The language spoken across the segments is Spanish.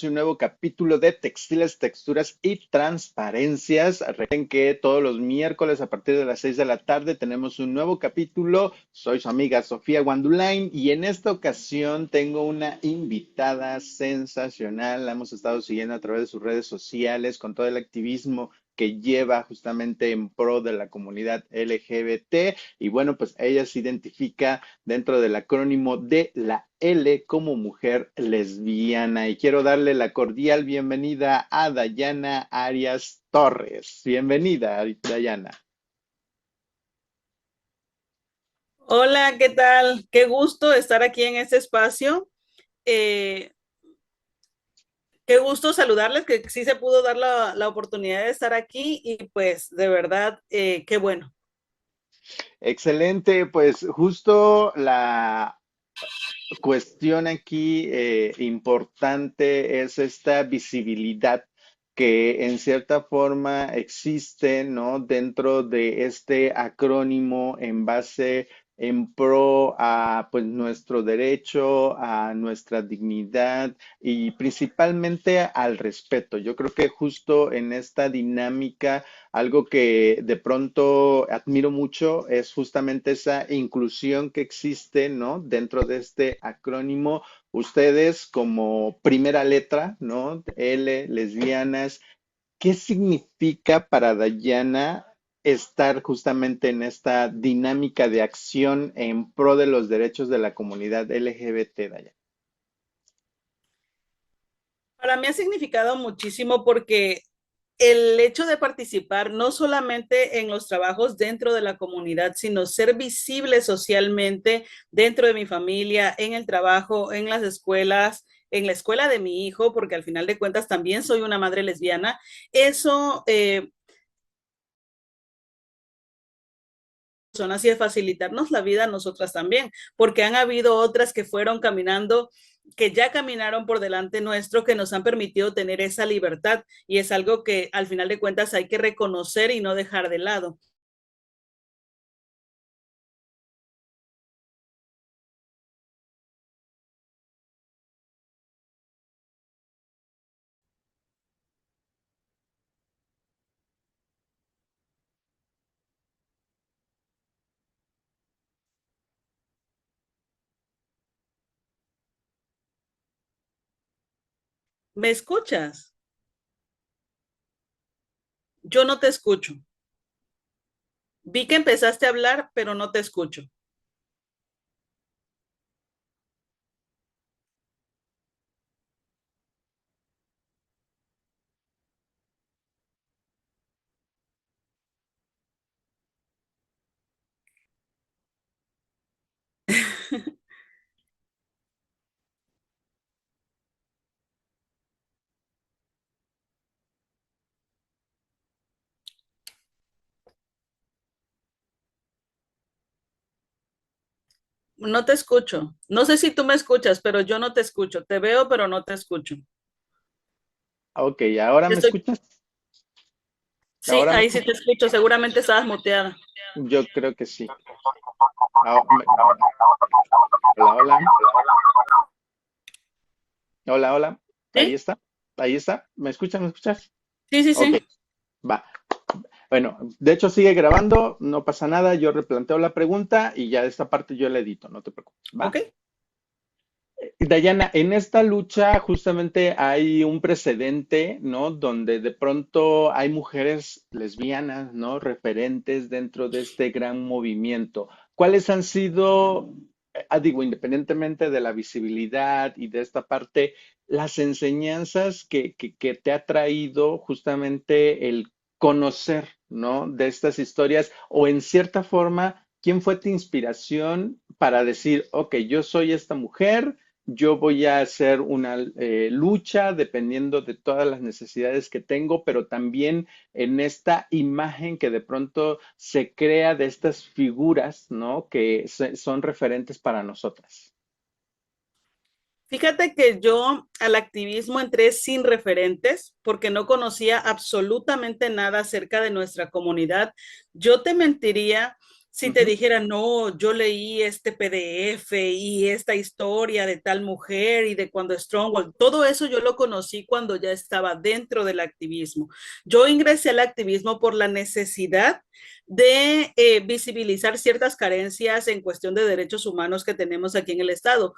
espacio, un nuevo capítulo de Textiles, Texturas y Transparencias. Recuerden que todos los miércoles a partir de las 6 de la tarde tenemos un nuevo capítulo. Soy su amiga Sofía Guandulain y en esta ocasión tengo una invitada sensacional. La hemos estado siguiendo a través de sus redes sociales con todo el activismo que lleva justamente en pro de la comunidad LGBT. Y bueno, pues ella se identifica dentro del acrónimo de la L como mujer lesbiana. Y quiero darle la cordial bienvenida a Dayana Arias Torres. Bienvenida, Dayana. Hola, ¿qué tal? Qué gusto estar aquí en este espacio. Eh, Qué gusto saludarles, que sí se pudo dar la oportunidad de estar aquí y pues de verdad, qué bueno. Excelente, pues justo la cuestión aquí importante es esta visibilidad que en cierta forma existe, ¿no? Dentro de este acrónimo en base en pro a pues nuestro derecho, a nuestra dignidad y principalmente al respeto. Yo creo que justo en esta dinámica algo que de pronto admiro mucho es justamente esa inclusión que existe, ¿no? Dentro de este acrónimo, ustedes como primera letra, ¿no? L, lesbianas, ¿qué significa para Dayana estar justamente en esta dinámica de acción en pro de los derechos de la comunidad LGBT, Dayana? Para mí ha significado muchísimo porque el hecho de participar no solamente en los trabajos dentro de la comunidad, sino ser visible socialmente dentro de mi familia, en el trabajo, en las escuelas, en la escuela de mi hijo, porque al final de cuentas también soy una madre lesbiana, eso personas y de facilitarnos la vida a nosotras también, porque han habido otras que fueron caminando, que ya caminaron por delante nuestro, que nos han permitido tener esa libertad y es algo que al final de cuentas hay que reconocer y no dejar de lado. ¿Me escuchas? Yo no te escucho. Vi que empezaste a hablar, pero no te escucho. No te escucho. No sé si tú me escuchas, pero yo no te escucho. Te veo, pero no te escucho. Ok, ¿ahora me Estoy... escuchas? Sí, ¿Ahora me ahí sí te escuchas? escucho. Seguramente estabas muteada. Yo creo que sí. Ah, hola, hola. Hola, hola. Ahí ¿Sí? está. Ahí está. ¿Me escuchas? ¿Me escuchas? Sí, sí, Ok, sí. va. Bueno, de hecho sigue grabando, no pasa nada. Yo replanteo la pregunta y ya esta parte yo la edito, no te preocupes. Ok. Va. Dayana, en esta lucha justamente hay un precedente, ¿no? Donde de pronto hay mujeres lesbianas, ¿no? Referentes dentro de este gran movimiento. ¿Cuáles han sido, digo, independientemente de la visibilidad y de esta parte, las enseñanzas que te ha traído justamente el conocer, ¿no? De estas historias o en cierta forma, ¿quién fue tu inspiración para decir, ok, yo soy esta mujer? Yo voy a hacer una lucha dependiendo de todas las necesidades que tengo, pero también en esta imagen que de pronto se crea de estas figuras, ¿no? Que son referentes para nosotras. Fíjate que yo al activismo entré sin referentes porque no conocía absolutamente nada acerca de nuestra comunidad. Yo te mentiría si te dijera, no, yo leí este PDF y esta historia de tal mujer y de cuando Stonewall, todo eso yo lo conocí cuando ya estaba dentro del activismo. Yo ingresé al activismo por la necesidad de visibilizar ciertas carencias en cuestión de derechos humanos que tenemos aquí en el Estado.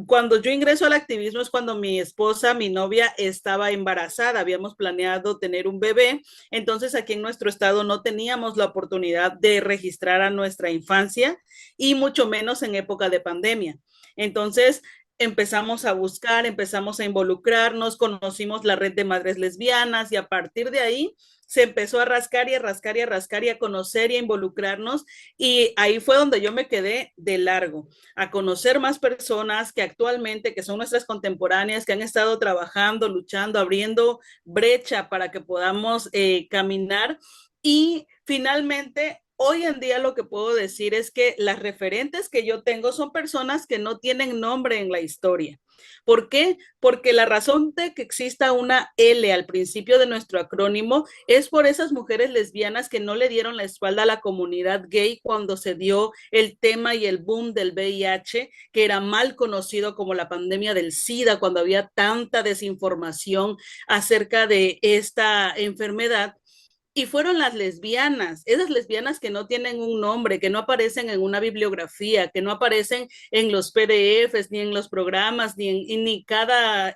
Cuando yo ingreso al activismo es cuando mi esposa, mi novia, estaba embarazada, habíamos planeado tener un bebé, entonces aquí en nuestro estado no teníamos la oportunidad de registrar a nuestra infancia y mucho menos en época de pandemia. Entonces empezamos a buscar, empezamos a involucrarnos, conocimos la red de madres lesbianas y a partir de ahí se empezó a rascar y a rascar y a rascar y a conocer y a involucrarnos y ahí fue donde yo me quedé de largo, a conocer más personas que actualmente, que son nuestras contemporáneas, que han estado trabajando, luchando, abriendo brecha para que podamos caminar y finalmente hoy en día lo que puedo decir es que las referentes que yo tengo son personas que no tienen nombre en la historia. ¿Por qué? Porque la razón de que exista una L al principio de nuestro acrónimo es por esas mujeres lesbianas que no le dieron la espalda a la comunidad gay cuando se dio el tema y el boom del VIH, que era mal conocido como la pandemia del SIDA, cuando había tanta desinformación acerca de esta enfermedad. Y fueron las lesbianas, esas lesbianas que no tienen un nombre, que no aparecen en una bibliografía, que no aparecen en los PDFs, ni en los programas, ni cada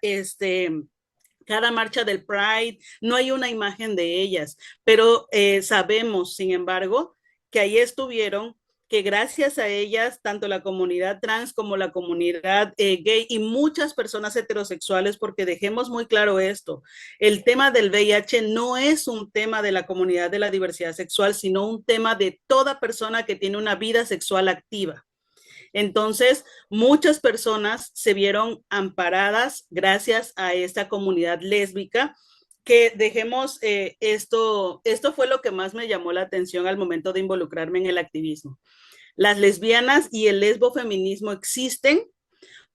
marcha del Pride, no hay una imagen de ellas, pero sabemos, sin embargo, que ahí estuvieron, que gracias a ellas, tanto la comunidad trans como la comunidad gay y muchas personas heterosexuales, porque dejemos muy claro esto, el tema del VIH no es un tema de la comunidad de la diversidad sexual, sino un tema de toda persona que tiene una vida sexual activa. Entonces, muchas personas se vieron amparadas gracias a esta comunidad lésbica que dejemos esto fue lo que más me llamó la atención al momento de involucrarme en el activismo. Las lesbianas y el lesbofeminismo existen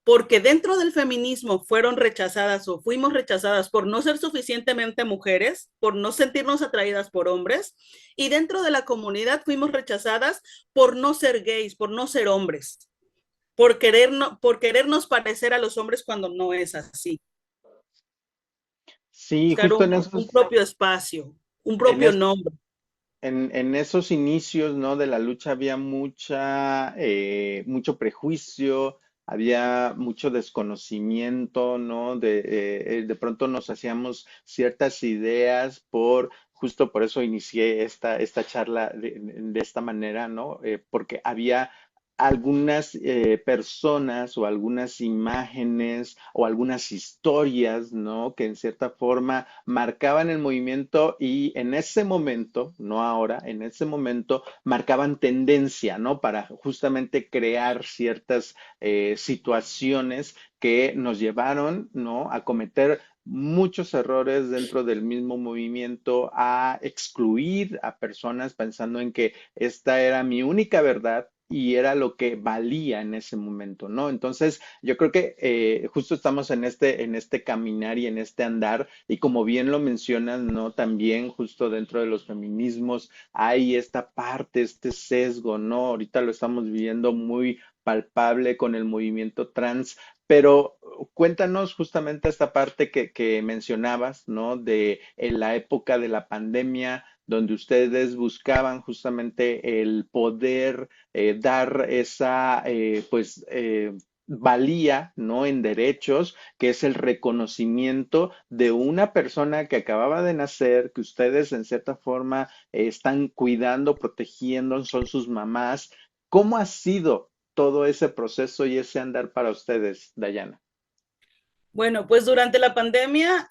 porque dentro del feminismo fueron rechazadas o fuimos rechazadas por no ser suficientemente mujeres, por no sentirnos atraídas por hombres, y dentro de la comunidad fuimos rechazadas por no ser gays, por no ser hombres, por querernos parecer a los hombres cuando no es así. Sí, Buscar justo un propio espacio, un en propio nombre. en esos inicios, ¿no? De la lucha había mucho prejuicio, había mucho desconocimiento, ¿no? De pronto nos hacíamos ciertas ideas justo por eso inicié esta charla de esta manera, ¿no? Porque había algunas personas o algunas imágenes o algunas historias, ¿no? Que en cierta forma marcaban el movimiento y en ese momento, no ahora, en ese momento marcaban tendencia, ¿no? Para justamente crear ciertas situaciones que nos llevaron, ¿no? A cometer muchos errores dentro del mismo movimiento, a excluir a personas pensando en que esta era mi única verdad y era lo que valía en ese momento, ¿no? Entonces, yo creo que justo estamos en este caminar y en este andar, y como bien lo mencionas, ¿no? También justo dentro de los feminismos hay esta parte, este sesgo, ¿no? Ahorita lo estamos viviendo muy palpable con el movimiento trans, pero cuéntanos justamente esta parte que mencionabas, ¿no? De en la época de la pandemia, donde ustedes buscaban justamente el poder dar esa, valía, ¿no? En derechos, que es el reconocimiento de una persona que acababa de nacer, que ustedes en cierta forma están cuidando, protegiendo, son sus mamás. ¿Cómo ha sido todo ese proceso y ese andar para ustedes, Dayana? Bueno, pues durante la pandemia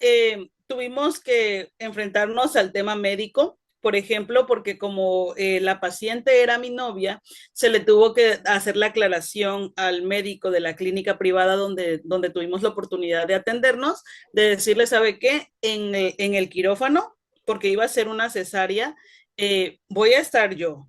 tuvimos que enfrentarnos al tema médico, por ejemplo, porque como la paciente era mi novia, se le tuvo que hacer la aclaración al médico de la clínica privada donde tuvimos la oportunidad de atendernos, de decirle, ¿sabe qué? En el quirófano, porque iba a ser una cesárea, voy a estar yo.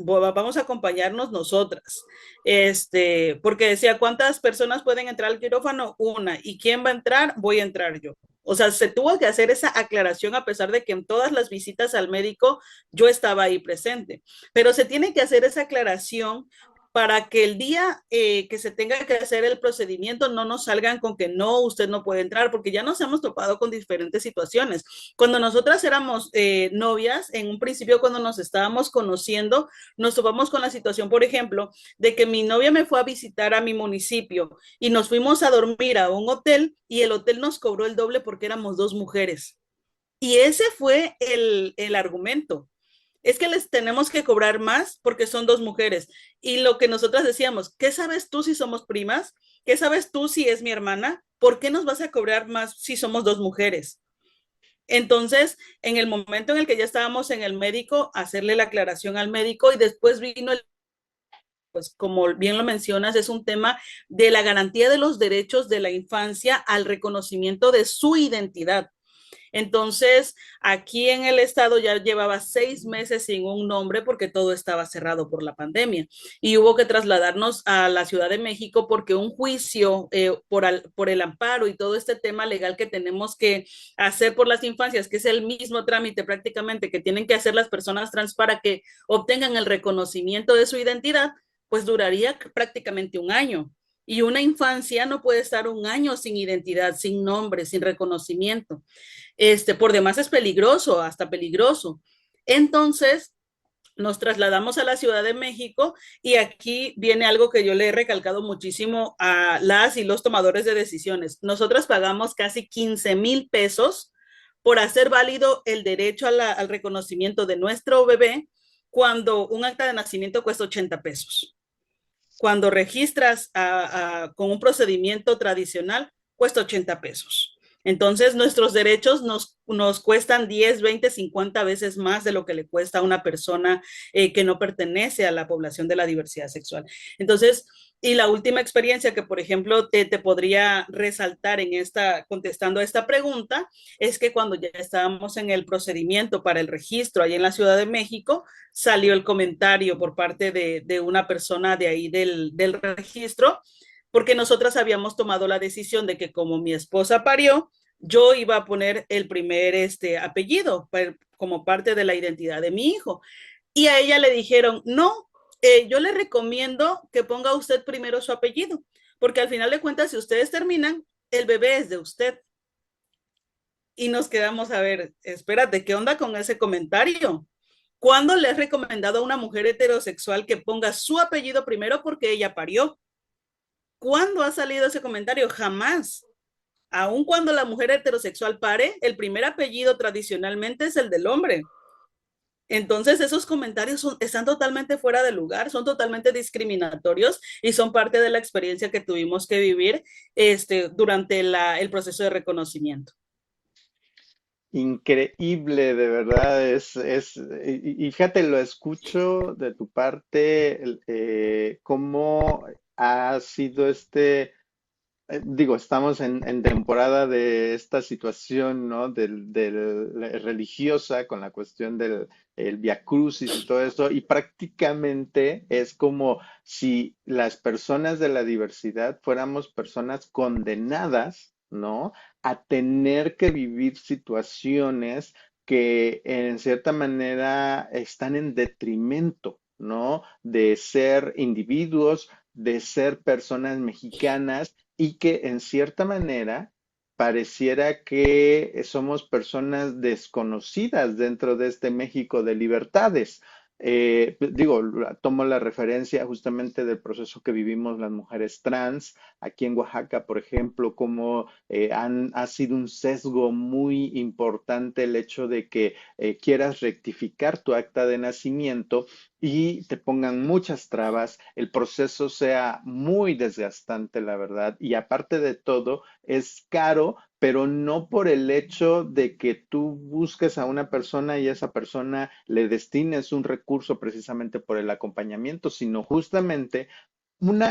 Vamos a acompañarnos nosotras. Porque decía, ¿cuántas personas pueden entrar al quirófano? Una. ¿Y quién va a entrar? Voy a entrar yo. O sea, se tuvo que hacer esa aclaración a pesar de que en todas las visitas al médico yo estaba ahí presente. Pero se tiene que hacer esa aclaración para que el día que se tenga que hacer el procedimiento no nos salgan con que no, usted no puede entrar, porque ya nos hemos topado con diferentes situaciones. Cuando nosotras éramos novias, en un principio cuando nos estábamos conociendo, nos topamos con la situación, por ejemplo, de que mi novia me fue a visitar a mi municipio y nos fuimos a dormir a un hotel y el hotel nos cobró el doble porque éramos dos mujeres. Y ese fue el argumento. Es que les tenemos que cobrar más porque son dos mujeres. Y lo que nosotras decíamos, ¿qué sabes tú si somos primas? ¿Qué sabes tú si es mi hermana? ¿Por qué nos vas a cobrar más si somos dos mujeres? Entonces, en el momento en el que ya estábamos en el médico, hacerle la aclaración al médico y después vino el, pues como bien lo mencionas, es un tema de la garantía de los derechos de la infancia al reconocimiento de su identidad. Entonces, aquí en el estado ya llevaba 6 meses sin un nombre porque todo estaba cerrado por la pandemia y hubo que trasladarnos a la Ciudad de México porque un juicio por el amparo y todo este tema legal que tenemos que hacer por las infancias, que es el mismo trámite prácticamente que tienen que hacer las personas trans para que obtengan el reconocimiento de su identidad, pues duraría prácticamente un año. Y una infancia no puede estar un año sin identidad, sin nombre, sin reconocimiento. Por demás es peligroso, hasta peligroso. Entonces, nos trasladamos a la Ciudad de México y aquí viene algo que yo le he recalcado muchísimo a las y los tomadores de decisiones. Nosotras pagamos casi 15,000 pesos por hacer válido el derecho al reconocimiento de nuestro bebé cuando un acta de nacimiento cuesta 80 pesos. Cuando registras con un procedimiento tradicional, cuesta 80 pesos. Entonces, nuestros derechos nos cuestan 10, 20, 50 veces más de lo que le cuesta a una persona que no pertenece a la población de la diversidad sexual. Entonces, y la última experiencia que, por ejemplo, te podría resaltar en contestando a esta pregunta, es que cuando ya estábamos en el procedimiento para el registro allá en la Ciudad de México, salió el comentario por parte de una persona de ahí del registro, porque nosotras habíamos tomado la decisión de que como mi esposa parió, yo iba a poner el primer apellido como parte de la identidad de mi hijo. Y a ella le dijeron, no, yo le recomiendo que ponga usted primero su apellido, porque al final de cuentas, si ustedes terminan, el bebé es de usted. Y nos quedamos a ver, espérate, ¿qué onda con ese comentario? ¿Cuándo le has recomendado a una mujer heterosexual que ponga su apellido primero porque ella parió? ¿Cuándo ha salido ese comentario? Jamás. Aun cuando la mujer heterosexual pare, el primer apellido tradicionalmente es el del hombre. Entonces, esos comentarios están totalmente fuera de lugar, son totalmente discriminatorios y son parte de la experiencia que tuvimos que vivir durante el proceso de reconocimiento. Increíble, de verdad, y fíjate, lo escucho de tu parte, cómo ha sido digo, estamos en temporada de esta situación, ¿no? Religiosa con la cuestión del el Vía Crucis y todo eso, y prácticamente es como si las personas de la diversidad fuéramos personas condenadas, ¿no? A tener que vivir situaciones que en cierta manera están en detrimento, ¿no? De ser individuos, de ser personas mexicanas y que en cierta manera pareciera que somos personas desconocidas dentro de este México de libertades. Digo, tomo la referencia justamente del proceso que vivimos las mujeres trans aquí en Oaxaca, por ejemplo, como ha sido un sesgo muy importante el hecho de que quieras rectificar tu acta de nacimiento y te pongan muchas trabas, el proceso sea muy desgastante, la verdad, y aparte de todo, es caro, pero no por el hecho de que tú busques a una persona y a esa persona le destines un recurso precisamente por el acompañamiento, sino justamente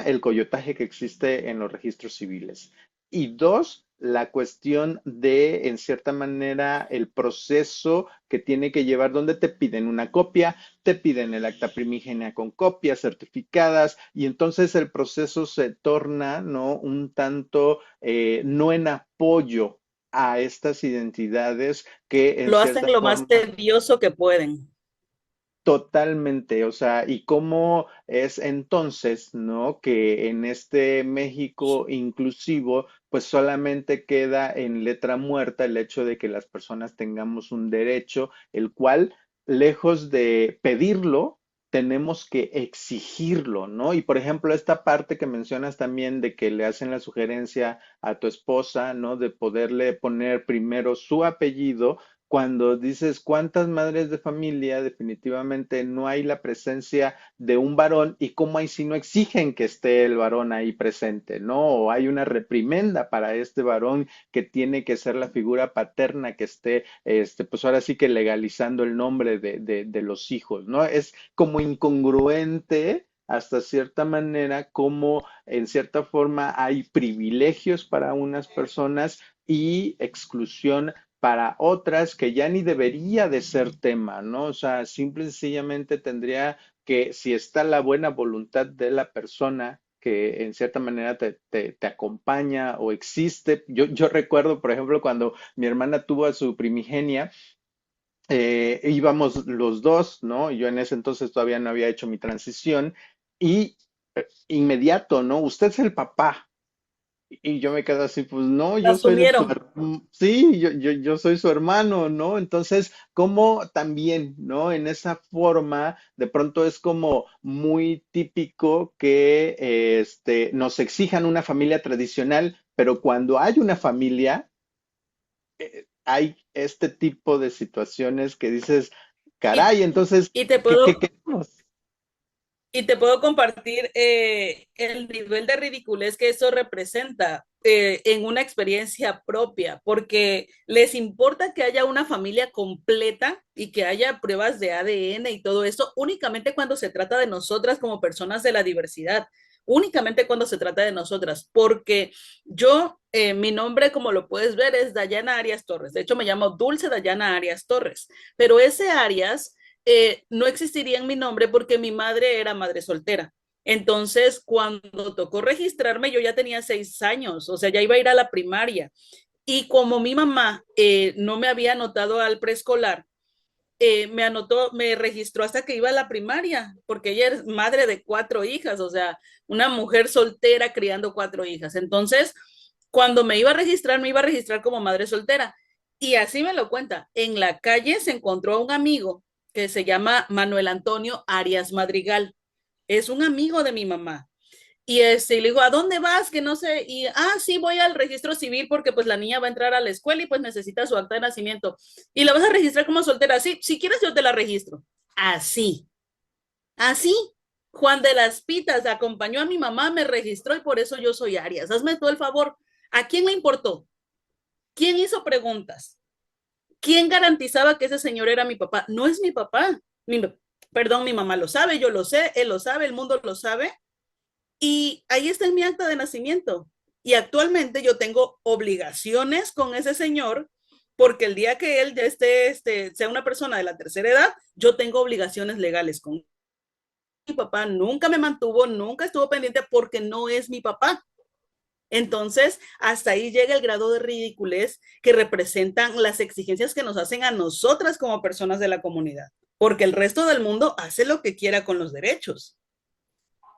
el coyotaje que existe en los registros civiles. Y dos, la cuestión de, en cierta manera, el proceso que tiene que llevar, donde te piden una copia, te piden el acta primigenia con copias certificadas, y entonces el proceso se torna, ¿no? Un tanto no en apoyo a estas identidades que en Lo hacen cierta lo más forma. tedioso que pueden. Totalmente, o sea, y cómo es entonces, ¿no? Que en este México inclusivo, pues solamente queda en letra muerta el hecho de que las personas tengamos un derecho, el cual, lejos de pedirlo, tenemos que exigirlo, ¿no? Y por ejemplo, esta parte que mencionas también de que le hacen la sugerencia a tu esposa, ¿no? De poderle poner primero su apellido cuando dices cuántas madres de familia definitivamente no hay la presencia de un varón y cómo ahí sí no exigen que esté el varón ahí presente, ¿no? O hay una reprimenda para este varón que tiene que ser la figura paterna que esté, pues ahora sí que legalizando el nombre de los hijos, ¿no? Es como incongruente hasta cierta manera, como en cierta forma hay privilegios para unas personas y exclusión para otras que ya ni debería de ser tema, ¿no? O sea, simple y sencillamente tendría que, si está la buena voluntad de la persona que en cierta manera te acompaña o existe. Yo recuerdo, por ejemplo, cuando mi hermana tuvo a su primigenia, íbamos los dos, ¿no? Yo en ese entonces todavía no había hecho mi transición y inmediato, ¿no? Usted es el papá. Y yo me quedo así, pues no, Lo yo soy de su asumieron. hermano, sí, yo soy su hermano, ¿no? Entonces, como también, ¿no? En esa forma, de pronto es como muy típico que nos exijan una familia tradicional, pero cuando hay una familia, hay este tipo de situaciones que dices, Y, caray, entonces, y te ¿qué puedo, queremos? Y te puedo compartir el nivel de ridiculez que eso representa en una experiencia propia, porque les importa que haya una familia completa y que haya pruebas de ADN y todo eso únicamente cuando se trata de nosotras como personas de la diversidad, únicamente cuando se trata de nosotras, porque mi nombre, como lo puedes ver, es Dayana Arias Torres. De hecho, me llamo Dulce Dayana Arias Torres, pero ese Arias no existiría en mi nombre porque mi madre era madre soltera. Entonces, cuando tocó registrarme, yo ya tenía 6 años, o sea, ya iba a ir a la primaria. Y como mi mamá no me había anotado al preescolar, me registró hasta que iba a la primaria, porque ella es madre de 4 hijas, o sea, una mujer soltera criando 4 hijas. Entonces, cuando me iba a registrar, me iba a registrar como madre soltera. Y así me lo cuenta. En la calle se encontró a un amigo que se llama Manuel Antonio Arias Madrigal. Es un amigo de mi mamá. Y le digo, ¿a dónde vas? Que no sé. Y, sí, voy al registro civil porque pues la niña va a entrar a la escuela y pues necesita su acta de nacimiento. Y la vas a registrar como soltera. Sí, si quieres yo te la registro. Así, así. Juan de las Pitas acompañó a mi mamá, me registró y por eso yo soy Arias. Hazme todo el favor. ¿A quién le importó? ¿Quién hizo preguntas? ¿Quién garantizaba que ese señor era mi papá? No es mi papá. Perdón, mi mamá lo sabe, yo lo sé, él lo sabe, el mundo lo sabe. Y ahí está en mi acta de nacimiento. Y actualmente yo tengo obligaciones con ese señor porque el día que él ya sea una persona de la tercera edad, yo tengo obligaciones legales con mi papá. Nunca me mantuvo, nunca estuvo pendiente porque no es mi papá. Entonces, hasta ahí llega el grado de ridiculez que representan las exigencias que nos hacen a nosotras como personas de la comunidad, porque el resto del mundo hace lo que quiera con los derechos.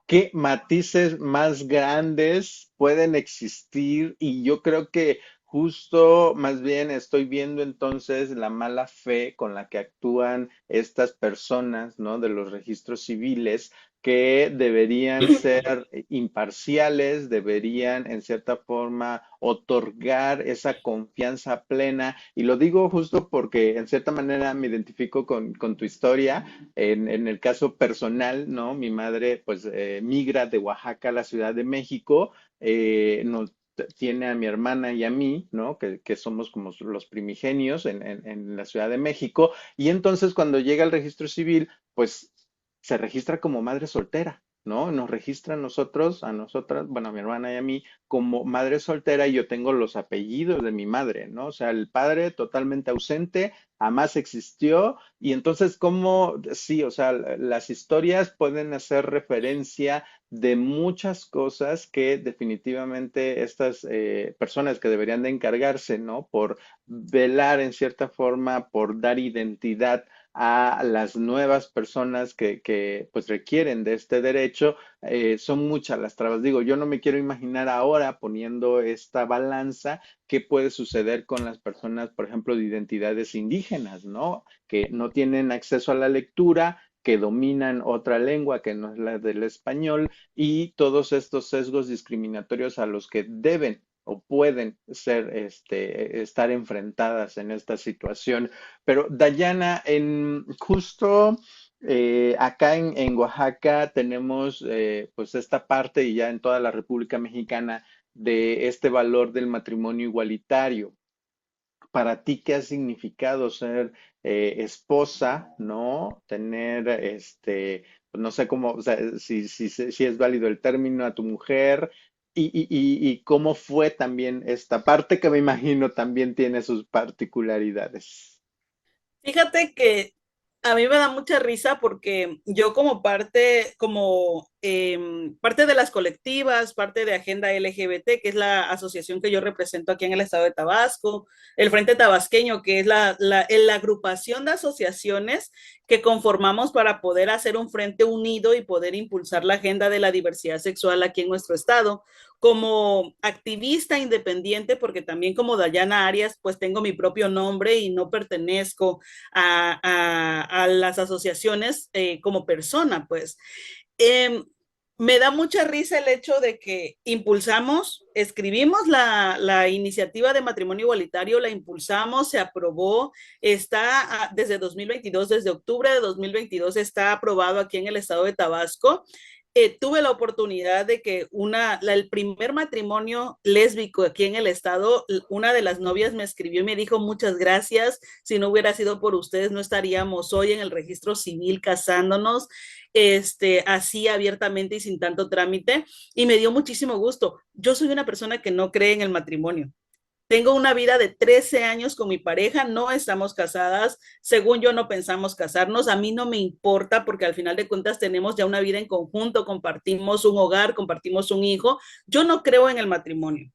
¿Qué matices más grandes pueden existir? Y yo creo que justo más bien estoy viendo entonces la mala fe con la que actúan estas personas, ¿no? De los registros civiles que deberían ser imparciales, deberían en cierta forma otorgar esa confianza plena. Y lo digo justo porque en cierta manera me identifico con tu historia en el caso personal, ¿no? Mi madre, pues, migra de Oaxaca a la Ciudad de México, nos tiene a mi hermana y a mí, ¿no? Que somos como los primigenios en la Ciudad de México, y entonces cuando llega el registro civil, pues se registra como madre soltera. ¿no? Nos registran nosotros, a nosotras, bueno, a mi hermana y a mí, como madre soltera y yo tengo los apellidos de mi madre, ¿no? O sea, el padre totalmente ausente, jamás existió y entonces, ¿cómo? Sí, o sea, las historias pueden hacer referencia de muchas cosas que definitivamente estas personas que deberían de encargarse, ¿no? Por velar en cierta forma, por dar identidad a las nuevas personas que pues requieren de este derecho, son muchas las trabas. Digo, yo no me quiero imaginar ahora poniendo esta balanza qué puede suceder con las personas, por ejemplo, de identidades indígenas, ¿no? Que no tienen acceso a la lectura, que dominan otra lengua que no es la del español y todos estos sesgos discriminatorios a los que deben o pueden ser, estar enfrentadas en esta situación. Pero Dayana, en justo acá en Oaxaca tenemos pues esta parte y ya en toda la República Mexicana de este valor del matrimonio igualitario. Para ti, ¿qué ha significado ser esposa, ¿no? Tener, pues, no sé cómo, o sea, si es válido el término a tu mujer y cómo fue también esta parte que me imagino también tiene sus particularidades. Fíjate que a mí me da mucha risa porque yo como parte de las colectivas, parte de Agenda LGBT, que es la asociación que yo represento aquí en el estado de Tabasco, el Frente Tabasqueño, que es la agrupación de asociaciones que conformamos para poder hacer un frente unido y poder impulsar la agenda de la diversidad sexual aquí en nuestro estado. Como activista independiente, porque también como Dayana Arias, pues tengo mi propio nombre y no pertenezco a las asociaciones como persona, pues. Eh, Me da mucha risa el hecho de que escribimos la iniciativa de matrimonio igualitario, la impulsamos, se aprobó, está desde 2022, desde octubre de 2022 está aprobado aquí en el estado de Tabasco. Tuve la oportunidad de que el primer matrimonio lésbico aquí en el estado, una de las novias me escribió y me dijo muchas gracias, si no hubiera sido por ustedes no estaríamos hoy en el registro civil casándonos, así abiertamente y sin tanto trámite, y me dio muchísimo gusto. Yo soy una persona que no cree en el matrimonio. Tengo una vida de 13 años con mi pareja, no estamos casadas, según yo no pensamos casarnos, a mí no me importa porque al final de cuentas tenemos ya una vida en conjunto, compartimos un hogar, compartimos un hijo, yo no creo en el matrimonio,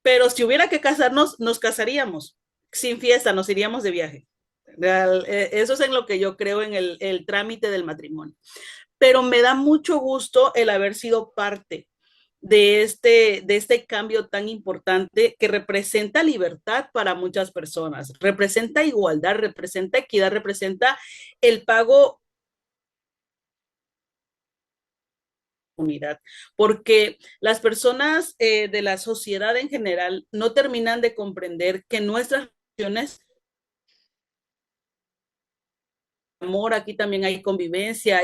pero si hubiera que casarnos, nos casaríamos, sin fiesta, nos iríamos de viaje. Eso es en lo que yo creo en el trámite del matrimonio. Pero me da mucho gusto el haber sido parte de este cambio tan importante que representa libertad para muchas personas, representa igualdad, representa equidad, representa el pago unidad, porque las personas de la sociedad en general no terminan de comprender que nuestras relaciones amor, aquí también hay convivencia,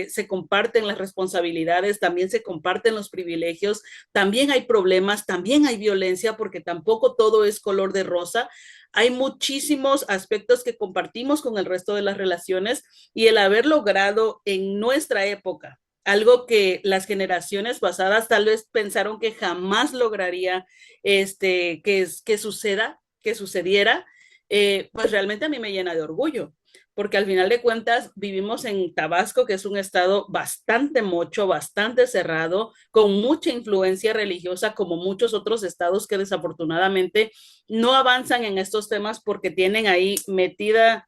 se comparten las responsabilidades, también se comparten los privilegios, también hay problemas, también hay violencia, porque tampoco todo es color de rosa. Hay muchísimos aspectos que compartimos con el resto de las relaciones y el haber logrado en nuestra época algo que las generaciones pasadas tal vez pensaron que jamás lograría que sucediera, pues realmente a mí me llena de orgullo porque al final de cuentas vivimos en Tabasco, que es un estado bastante mocho, bastante cerrado, con mucha influencia religiosa, como muchos otros estados que desafortunadamente no avanzan en estos temas porque tienen ahí metida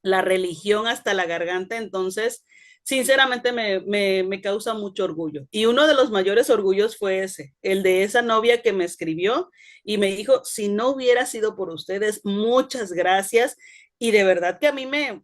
la religión hasta la garganta. Entonces, sinceramente me causa mucho orgullo. Y uno de los mayores orgullos fue ese, el de esa novia que me escribió y me dijo, si no hubiera sido por ustedes, muchas gracias. Y de verdad que a mí me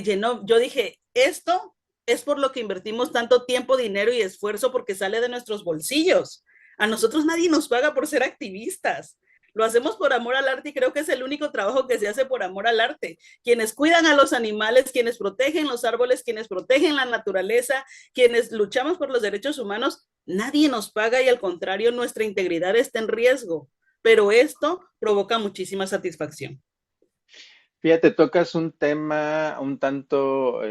llenó. Yo dije, esto es por lo que invertimos tanto tiempo, dinero y esfuerzo porque sale de nuestros bolsillos. A nosotros nadie nos paga por ser activistas. Lo hacemos por amor al arte y creo que es el único trabajo que se hace por amor al arte. Quienes cuidan a los animales, quienes protegen los árboles, quienes protegen la naturaleza, quienes luchamos por los derechos humanos, nadie nos paga y al contrario, nuestra integridad está en riesgo. Pero esto provoca muchísima satisfacción. Fíjate, tocas un tema un tanto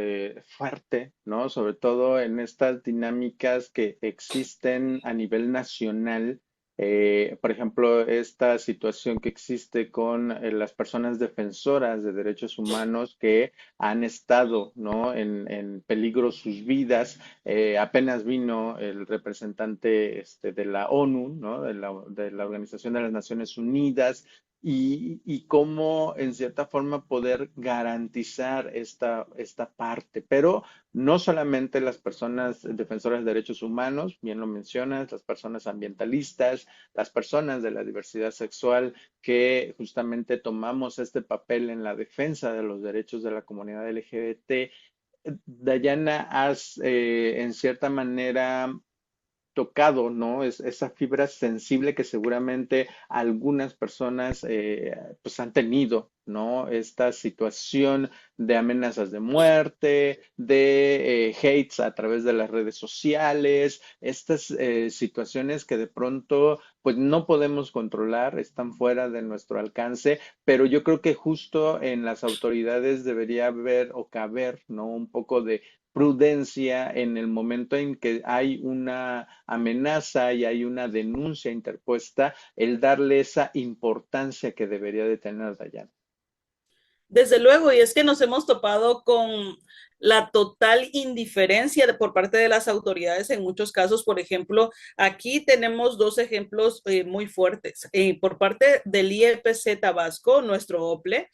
fuerte, ¿no? Sobre todo en estas dinámicas que existen a nivel nacional. Por ejemplo, esta situación que existe con las personas defensoras de derechos humanos que han estado, ¿no? En peligro sus vidas. Apenas vino el representante de la ONU, ¿no? De la Organización de las Naciones Unidas y cómo en cierta forma poder garantizar esta parte. Pero no solamente las personas defensoras de derechos humanos, bien lo mencionas, las personas ambientalistas, las personas de la diversidad sexual que justamente tomamos este papel en la defensa de los derechos de la comunidad LGBT. Dayana, has en cierta manera tocado, ¿no? Es esa fibra sensible que seguramente algunas personas pues han tenido, ¿no? Esta situación de amenazas de muerte, de hates a través de las redes sociales, estas situaciones que de pronto pues no podemos controlar, están fuera de nuestro alcance, pero yo creo que justo en las autoridades debería haber o caber, ¿no? Un poco de prudencia en el momento en que hay una amenaza y hay una denuncia interpuesta, el darle esa importancia que debería de tener Dayana. Desde luego, y es que nos hemos topado con la total indiferencia por parte de las autoridades en muchos casos. Por ejemplo, aquí tenemos dos ejemplos muy fuertes. Por parte del IEPC Tabasco, nuestro OPLE,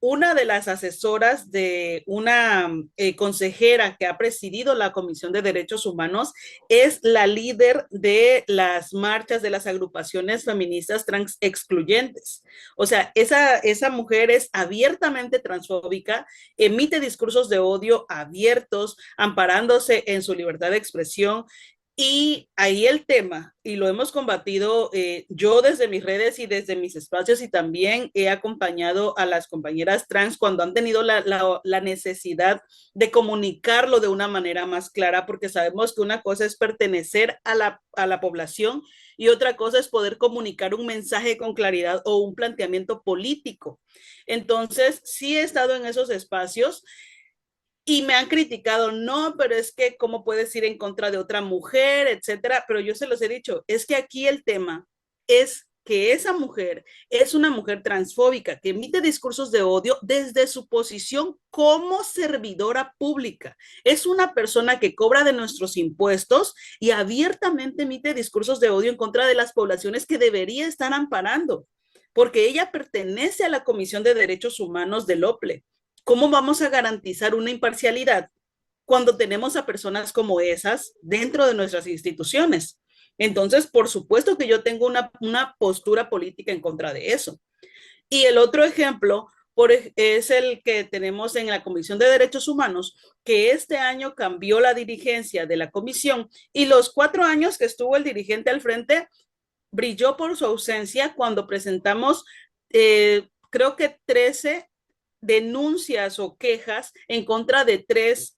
una de las asesoras de una consejera que ha presidido la Comisión de Derechos Humanos es la líder de las marchas de las agrupaciones feministas trans excluyentes. O sea, esa mujer es abiertamente transfóbica, emite discursos de odio abiertos, amparándose en su libertad de expresión. Y ahí el tema, y lo hemos combatido yo desde mis redes y desde mis espacios, y también he acompañado a las compañeras trans cuando han tenido la necesidad de comunicarlo de una manera más clara, porque sabemos que una cosa es pertenecer a la población y otra cosa es poder comunicar un mensaje con claridad o un planteamiento político. Entonces, sí he estado en esos espacios y me han criticado, no, pero es que cómo puedes ir en contra de otra mujer, etcétera. Pero yo se los he dicho, es que aquí el tema es que esa mujer es una mujer transfóbica que emite discursos de odio desde su posición como servidora pública. Es una persona que cobra de nuestros impuestos y abiertamente emite discursos de odio en contra de las poblaciones que debería estar amparando, porque ella pertenece a la Comisión de Derechos Humanos del OPLE. ¿Cómo vamos a garantizar una imparcialidad cuando tenemos a personas como esas dentro de nuestras instituciones? Entonces, por supuesto que yo tengo una postura política en contra de eso. Y el otro ejemplo es el que tenemos en la Comisión de Derechos Humanos, que este año cambió la dirigencia de la comisión y los 4 años que estuvo el dirigente al frente brilló por su ausencia cuando presentamos, creo que 13 denuncias o quejas en contra de 3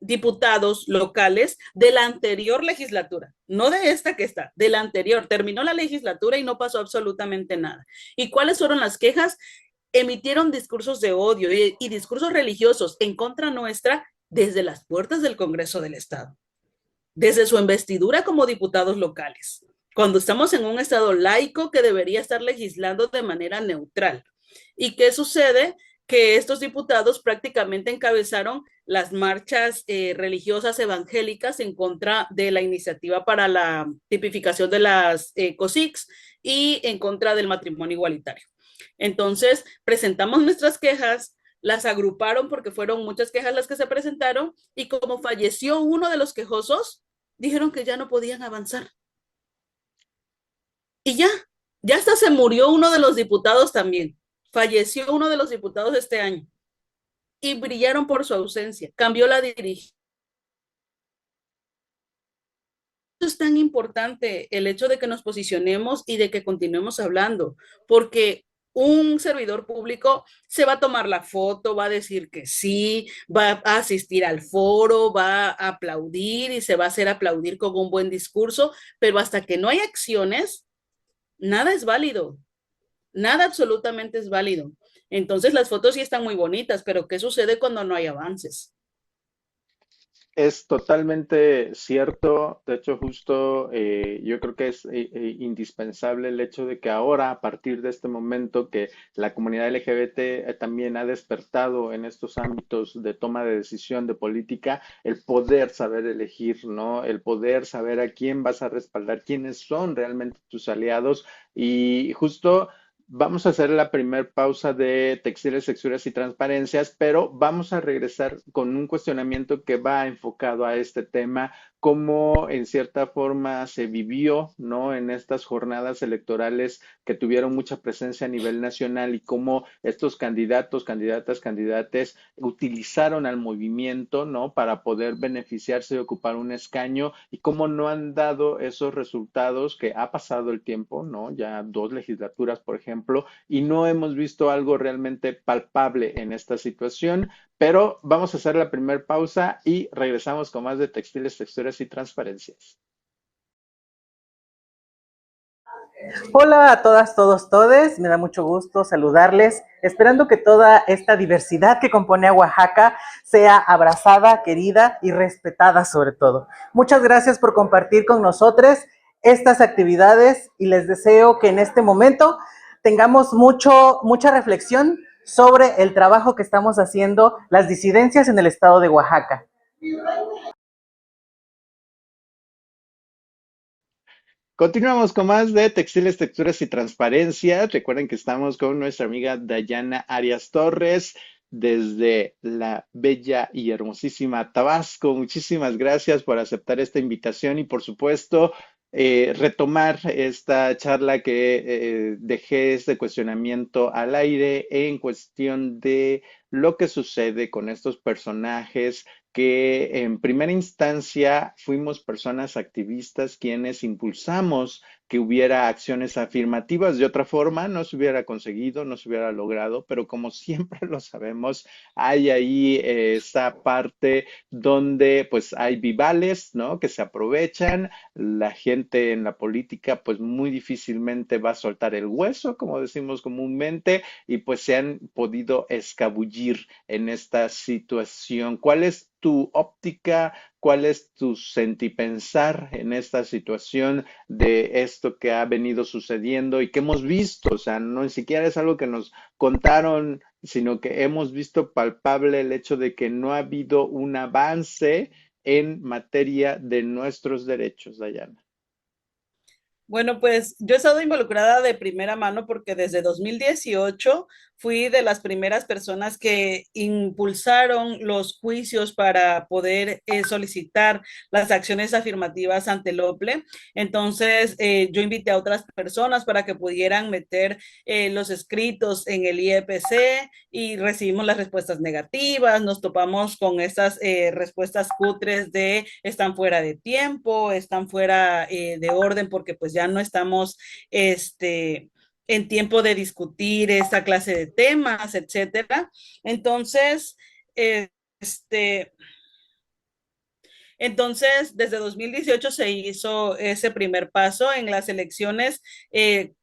diputados locales de la anterior legislatura, no de esta que está, de la anterior. Terminó la legislatura y no pasó absolutamente nada. ¿Y cuáles fueron las quejas? Emitieron discursos de odio y discursos religiosos en contra nuestra desde las puertas del Congreso del Estado, desde su investidura como diputados locales, cuando estamos en un Estado laico que debería estar legislando de manera neutral. ¿Y qué sucede? Que estos diputados prácticamente encabezaron las marchas religiosas evangélicas en contra de la iniciativa para la tipificación de las COSICs y en contra del matrimonio igualitario. Entonces, presentamos nuestras quejas, las agruparon porque fueron muchas quejas las que se presentaron, y como falleció uno de los quejosos, dijeron que ya no podían avanzar. Y ya hasta se murió uno de los diputados también. Falleció uno de los diputados este año y brillaron por su ausencia. Cambió la dirigencia. Es tan importante el hecho de que nos posicionemos y de que continuemos hablando, porque un servidor público se va a tomar la foto, va a decir que sí, va a asistir al foro, va a aplaudir y se va a hacer aplaudir con un buen discurso, pero hasta que no hay acciones, nada es válido, nada absolutamente es válido. Entonces las fotos sí están muy bonitas, pero ¿qué sucede cuando no hay avances? Es totalmente cierto. De hecho, justo yo creo que es indispensable el hecho de que ahora, a partir de este momento, que la comunidad LGBT también ha despertado en estos ámbitos de toma de decisión de política, el poder saber elegir, ¿no? El poder saber a quién vas a respaldar, quiénes son realmente tus aliados. Y justo vamos a hacer la primer pausa de textiles, texturas y transparencias, pero vamos a regresar con un cuestionamiento que va enfocado a este tema, cómo en cierta forma se vivió, ¿no? En estas jornadas electorales que tuvieron mucha presencia a nivel nacional y cómo estos candidatos, candidatas, candidates utilizaron al movimiento, ¿no? Para poder beneficiarse y ocupar un escaño y cómo no han dado esos resultados que ha pasado el tiempo, ¿no? Ya dos legislaturas, por ejemplo, y no hemos visto algo realmente palpable en esta situación, pero vamos a hacer la primera pausa y regresamos con más de textiles, texturas y transparencias. Hola a todas, todos, todes. Me da mucho gusto saludarles, esperando que toda esta diversidad que compone a Oaxaca sea abrazada, querida y respetada sobre todo. Muchas gracias por compartir con nosotros estas actividades y les deseo que en este momento tengamos mucha reflexión sobre el trabajo que estamos haciendo las disidencias en el estado de Oaxaca. Continuamos con más de textiles, texturas y transparencia. Recuerden que estamos con nuestra amiga Dayana Arias Torres desde la bella y hermosísima Tabasco. Muchísimas gracias por aceptar esta invitación y por supuesto retomar esta charla que dejé este cuestionamiento al aire en cuestión de lo que sucede con estos personajes que en primera instancia fuimos personas activistas quienes impulsamos que hubiera acciones afirmativas. De otra forma, no se hubiera conseguido, no se hubiera logrado, pero como siempre lo sabemos, hay ahí esa parte donde pues hay vivales, ¿no? Que se aprovechan. La gente en la política pues muy difícilmente va a soltar el hueso, como decimos comúnmente, y pues se han podido escabullir en esta situación. ¿Cuál es tu óptica? ¿Cuál es tu sentipensar en esta situación de esto que ha venido sucediendo y que hemos visto? O sea, no ni siquiera es algo que nos contaron, sino que hemos visto palpable el hecho de que no ha habido un avance en materia de nuestros derechos, Dayana. Bueno, pues yo he estado involucrada de primera mano porque desde 2018 fui de las primeras personas que impulsaron los juicios para poder solicitar las acciones afirmativas ante el OPLE. Entonces, yo invité a otras personas para que pudieran meter los escritos en el IEPC y recibimos las respuestas negativas. Nos topamos con estas respuestas cutres de están fuera de tiempo, están fuera de orden porque pues ya no estamos en tiempo de discutir esta clase de temas, etcétera. Entonces, este, entonces, desde 2018 se hizo ese primer paso. En las elecciones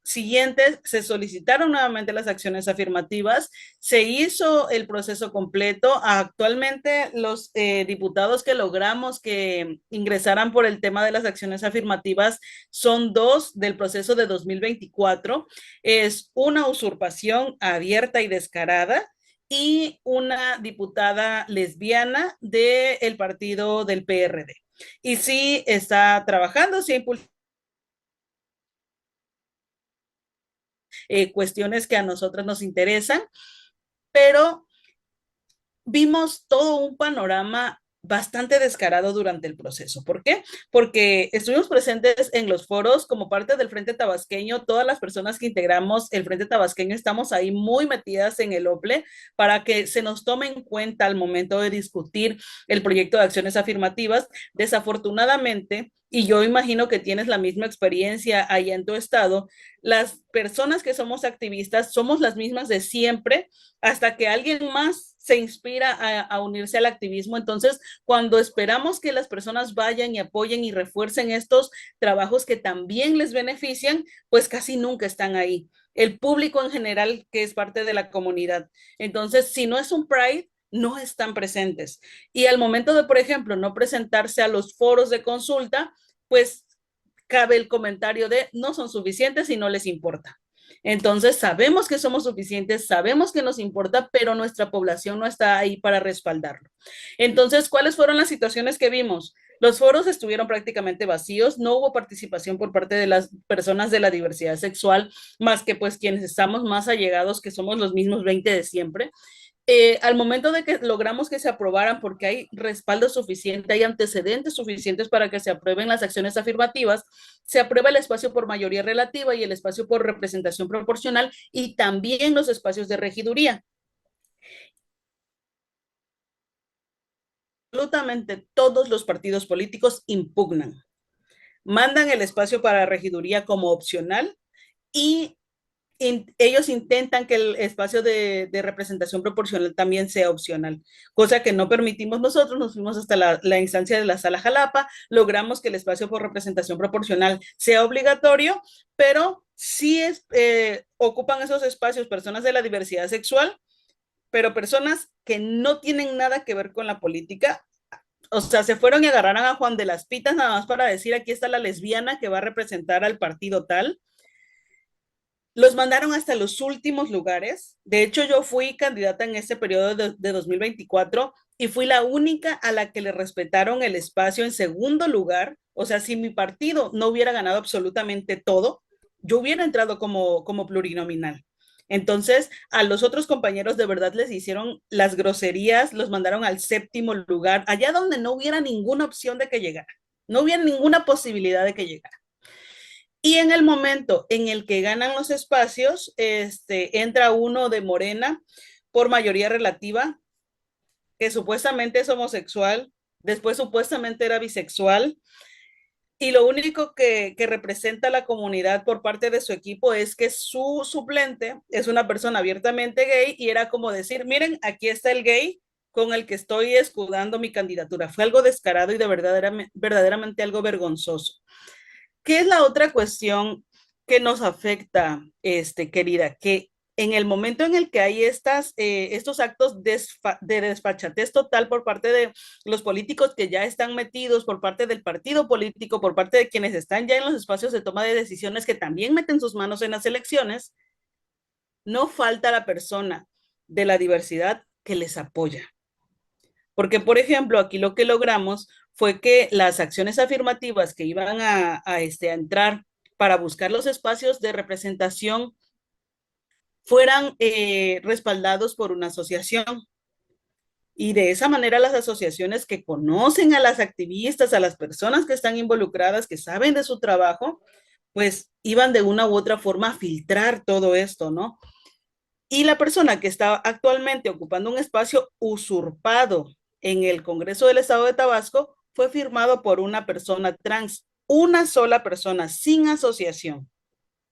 siguientes se solicitaron nuevamente las acciones afirmativas, se hizo el proceso completo. Actualmente los diputados que logramos que ingresaran por el tema de las acciones afirmativas son dos del proceso de 2024. Es una usurpación abierta y descarada y una diputada lesbiana del partido del PRD. Y sí está trabajando, sí impulsa cuestiones que a nosotras nos interesan, pero vimos todo un panorama bastante descarado durante el proceso. ¿Por qué? Porque estuvimos presentes en los foros como parte del Frente Tabasqueño. Todas las personas que integramos el Frente Tabasqueño estamos ahí muy metidas en el OPLE para que se nos tome en cuenta al momento de discutir el proyecto de acciones afirmativas. Desafortunadamente, y yo imagino que tienes la misma experiencia allá en tu estado, las personas que somos activistas somos las mismas de siempre hasta que alguien más se inspira a unirse al activismo. Entonces, cuando esperamos que las personas vayan y apoyen y refuercen estos trabajos que también les benefician, pues casi nunca están ahí. El público en general que es parte de la comunidad. Entonces, si no es un Pride, no están presentes. Y al momento de, por ejemplo, no presentarse a los foros de consulta, pues cabe el comentario de no son suficientes y no les importa. Entonces, sabemos que somos suficientes, sabemos que nos importa, pero nuestra población no está ahí para respaldarlo. Entonces, ¿cuáles fueron las situaciones que vimos? Los foros estuvieron prácticamente vacíos, no hubo participación por parte de las personas de la diversidad sexual, más que pues quienes estamos más allegados, que somos los mismos 20 de siempre. Al momento de que logramos que se aprobaran, porque hay respaldo suficiente, hay antecedentes suficientes para que se aprueben las acciones afirmativas, se aprueba el espacio por mayoría relativa y el espacio por representación proporcional y también los espacios de regiduría. Absolutamente todos los partidos políticos impugnan, mandan el espacio para regiduría como opcional y ellos intentan que el espacio de representación proporcional también sea opcional, cosa que no permitimos nosotros. Nos fuimos hasta la instancia de la Sala Jalapa, logramos que el espacio por representación proporcional sea obligatorio, pero sí ocupan esos espacios personas de la diversidad sexual, pero personas que no tienen nada que ver con la política. O sea, se fueron y agarraron a Juan de las Pitas nada más para decir, aquí está la lesbiana que va a representar al partido tal. Los mandaron hasta los últimos lugares. De hecho, yo fui candidata en ese periodo de 2024 y fui la única a la que le respetaron el espacio en segundo lugar. O sea, si mi partido no hubiera ganado absolutamente todo, yo hubiera entrado como plurinominal. Entonces, a los otros compañeros de verdad les hicieron las groserías, los mandaron al séptimo lugar, allá donde no hubiera ninguna opción de que llegara, no hubiera ninguna posibilidad de que llegara. Y en el momento en el que ganan los espacios, entra uno de Morena por mayoría relativa, que supuestamente es homosexual, después supuestamente era bisexual, y lo único que representa a la comunidad por parte de su equipo es que su suplente es una persona abiertamente gay, y era como decir, miren, aquí está el gay con el que estoy escudando mi candidatura. Fue algo descarado y de verdaderamente algo vergonzoso. ¿Qué es la otra cuestión que nos afecta, querida? Que en el momento en el que hay estos actos de desfachatez total por parte de los políticos que ya están metidos, por parte del partido político, por parte de quienes están ya en los espacios de toma de decisiones, que también meten sus manos en las elecciones, no falta la persona de la diversidad que les apoya. Porque, por ejemplo, aquí lo que logramos fue que las acciones afirmativas que iban a entrar para buscar los espacios de representación fueran respaldados por una asociación. Y de esa manera las asociaciones que conocen a las activistas, a las personas que están involucradas, que saben de su trabajo, pues iban de una u otra forma a filtrar todo esto, ¿no? Y la persona que está actualmente ocupando un espacio usurpado en el Congreso del Estado de Tabasco fue firmado por una persona trans, una sola persona, sin asociación,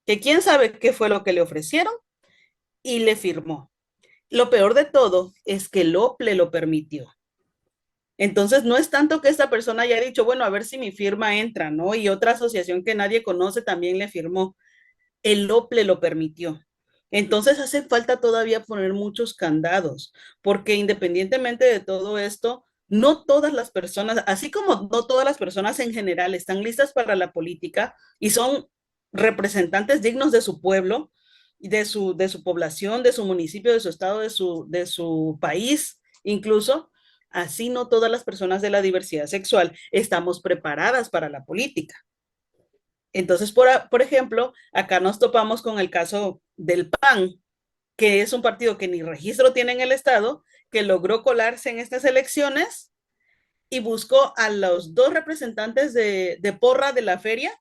que quién sabe qué fue lo que le ofrecieron y le firmó. Lo peor de todo es que el OPLE lo permitió. Entonces, no es tanto que esta persona haya dicho, bueno, a ver si mi firma entra, ¿no? Y otra asociación que nadie conoce también le firmó. El OPLE lo permitió. Entonces hace falta todavía poner muchos candados, porque independientemente de todo esto, no todas las personas, así como no todas las personas en general están listas para la política y son representantes dignos de su pueblo, de su población, de su municipio, de su estado, de su país, incluso, así no todas las personas de la diversidad sexual estamos preparadas para la política. Entonces, por ejemplo, acá nos topamos con el caso del PAN, que es un partido que ni registro tiene en el Estado, que logró colarse en estas elecciones y buscó a los dos representantes de porra de la feria,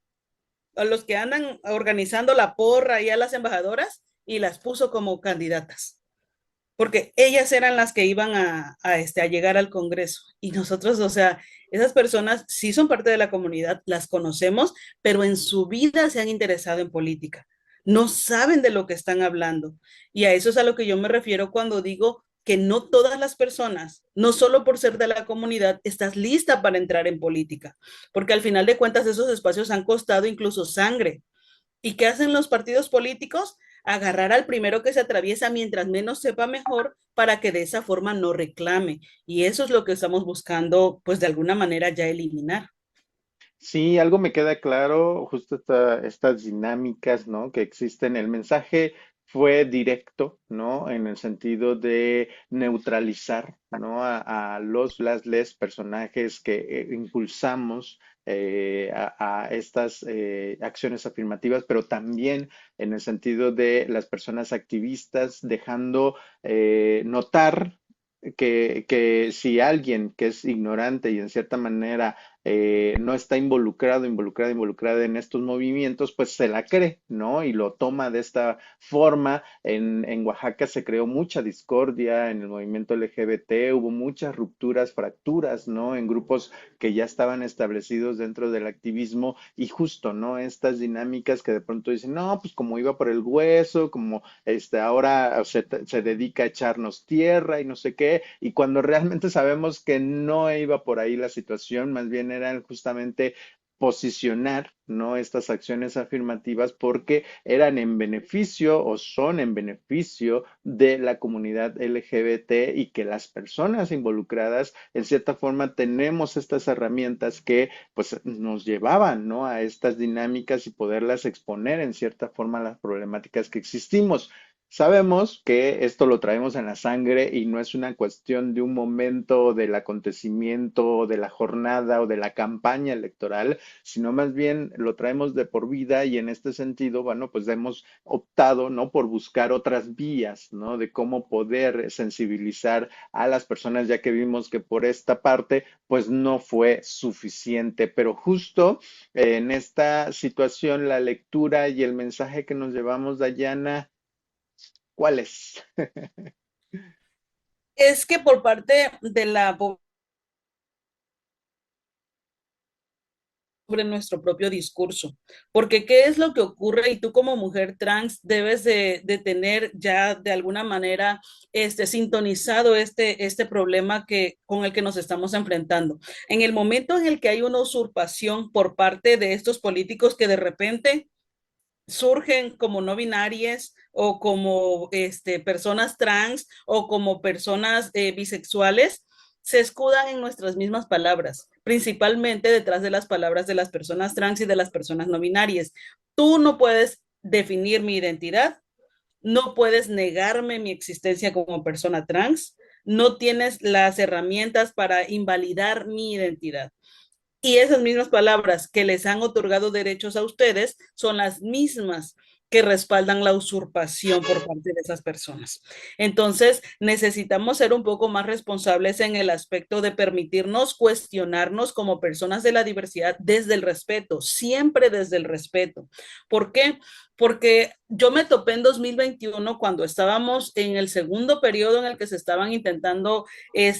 a los que andan organizando la porra y a las embajadoras, y las puso como candidatas, porque ellas eran las que iban a llegar al Congreso. Y nosotros, o sea, esas personas sí son parte de la comunidad, las conocemos, pero en su vida se han interesado en política. No saben de lo que están hablando. Y a eso es a lo que yo me refiero cuando digo que no todas las personas, no solo por ser de la comunidad, estás lista para entrar en política, porque al final de cuentas esos espacios han costado incluso sangre. ¿Y qué hacen los partidos políticos? Agarrar al primero que se atraviesa mientras menos sepa mejor para que de esa forma no reclame. Y eso es lo que estamos buscando, pues de alguna manera ya eliminar. Sí, algo me queda claro, justo estas dinámicas, ¿no? Que existen. El mensaje fue directo, ¿no? En el sentido de neutralizar, ¿no? A les personajes que impulsamos a estas acciones afirmativas, pero también en el sentido de las personas activistas, dejando notar que si alguien que es ignorante y en cierta manera no está involucrada en estos movimientos, pues se la cree, ¿no? Y lo toma de esta forma. En Oaxaca se creó mucha discordia en el movimiento LGBT, hubo muchas rupturas, fracturas, ¿no? En grupos que ya estaban establecidos dentro del activismo y justo, ¿no? Estas dinámicas que de pronto dicen, no, pues como iba por el hueso, como ahora se dedica a echarnos tierra y no sé qué, y cuando realmente sabemos que no iba por ahí la situación, más bien eran justamente posicionar, ¿no? Estas acciones afirmativas porque eran en beneficio o son en beneficio de la comunidad LGBT y que las personas involucradas, en cierta forma, tenemos estas herramientas que pues nos llevaban, ¿no? A estas dinámicas y poderlas exponer en cierta forma a las problemáticas que existimos. Sabemos que esto lo traemos en la sangre y no es una cuestión de un momento del acontecimiento, de la jornada o de la campaña electoral, sino más bien lo traemos de por vida y en este sentido, bueno, pues hemos optado, ¿no? Por buscar otras vías, ¿no? De cómo poder sensibilizar a las personas, ya que vimos que por esta parte, pues no fue suficiente, pero justo en esta situación, la lectura y el mensaje que nos llevamos, Dayana, ¿cuál es? Es que por parte de la sobre nuestro propio discurso, porque qué es lo que ocurre y tú como mujer trans debes de tener ya de alguna manera sintonizado este problema con el que nos estamos enfrentando. En el momento en el que hay una usurpación por parte de estos políticos que de repente surgen como no binarias o como personas trans o como personas bisexuales, se escudan en nuestras mismas palabras, principalmente detrás de las palabras de las personas trans y de las personas no binarias. Tú no puedes definir mi identidad, no puedes negarme mi existencia como persona trans, no tienes las herramientas para invalidar mi identidad. Y esas mismas palabras que les han otorgado derechos a ustedes son las mismas que respaldan la usurpación por parte de esas personas. Entonces, necesitamos ser un poco más responsables en el aspecto de permitirnos cuestionarnos como personas de la diversidad desde el respeto, siempre desde el respeto. ¿Por qué? Porque yo me topé en 2021 cuando estábamos en el segundo periodo en el que se estaban intentando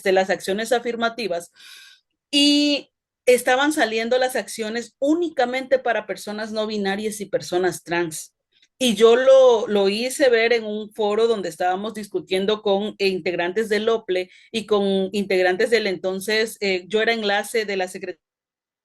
las acciones afirmativas y estaban saliendo las acciones únicamente para personas no binarias y personas trans. Y yo lo hice ver en un foro donde estábamos discutiendo con integrantes del OPLE y con integrantes del entonces, yo era enlace de la Secretaría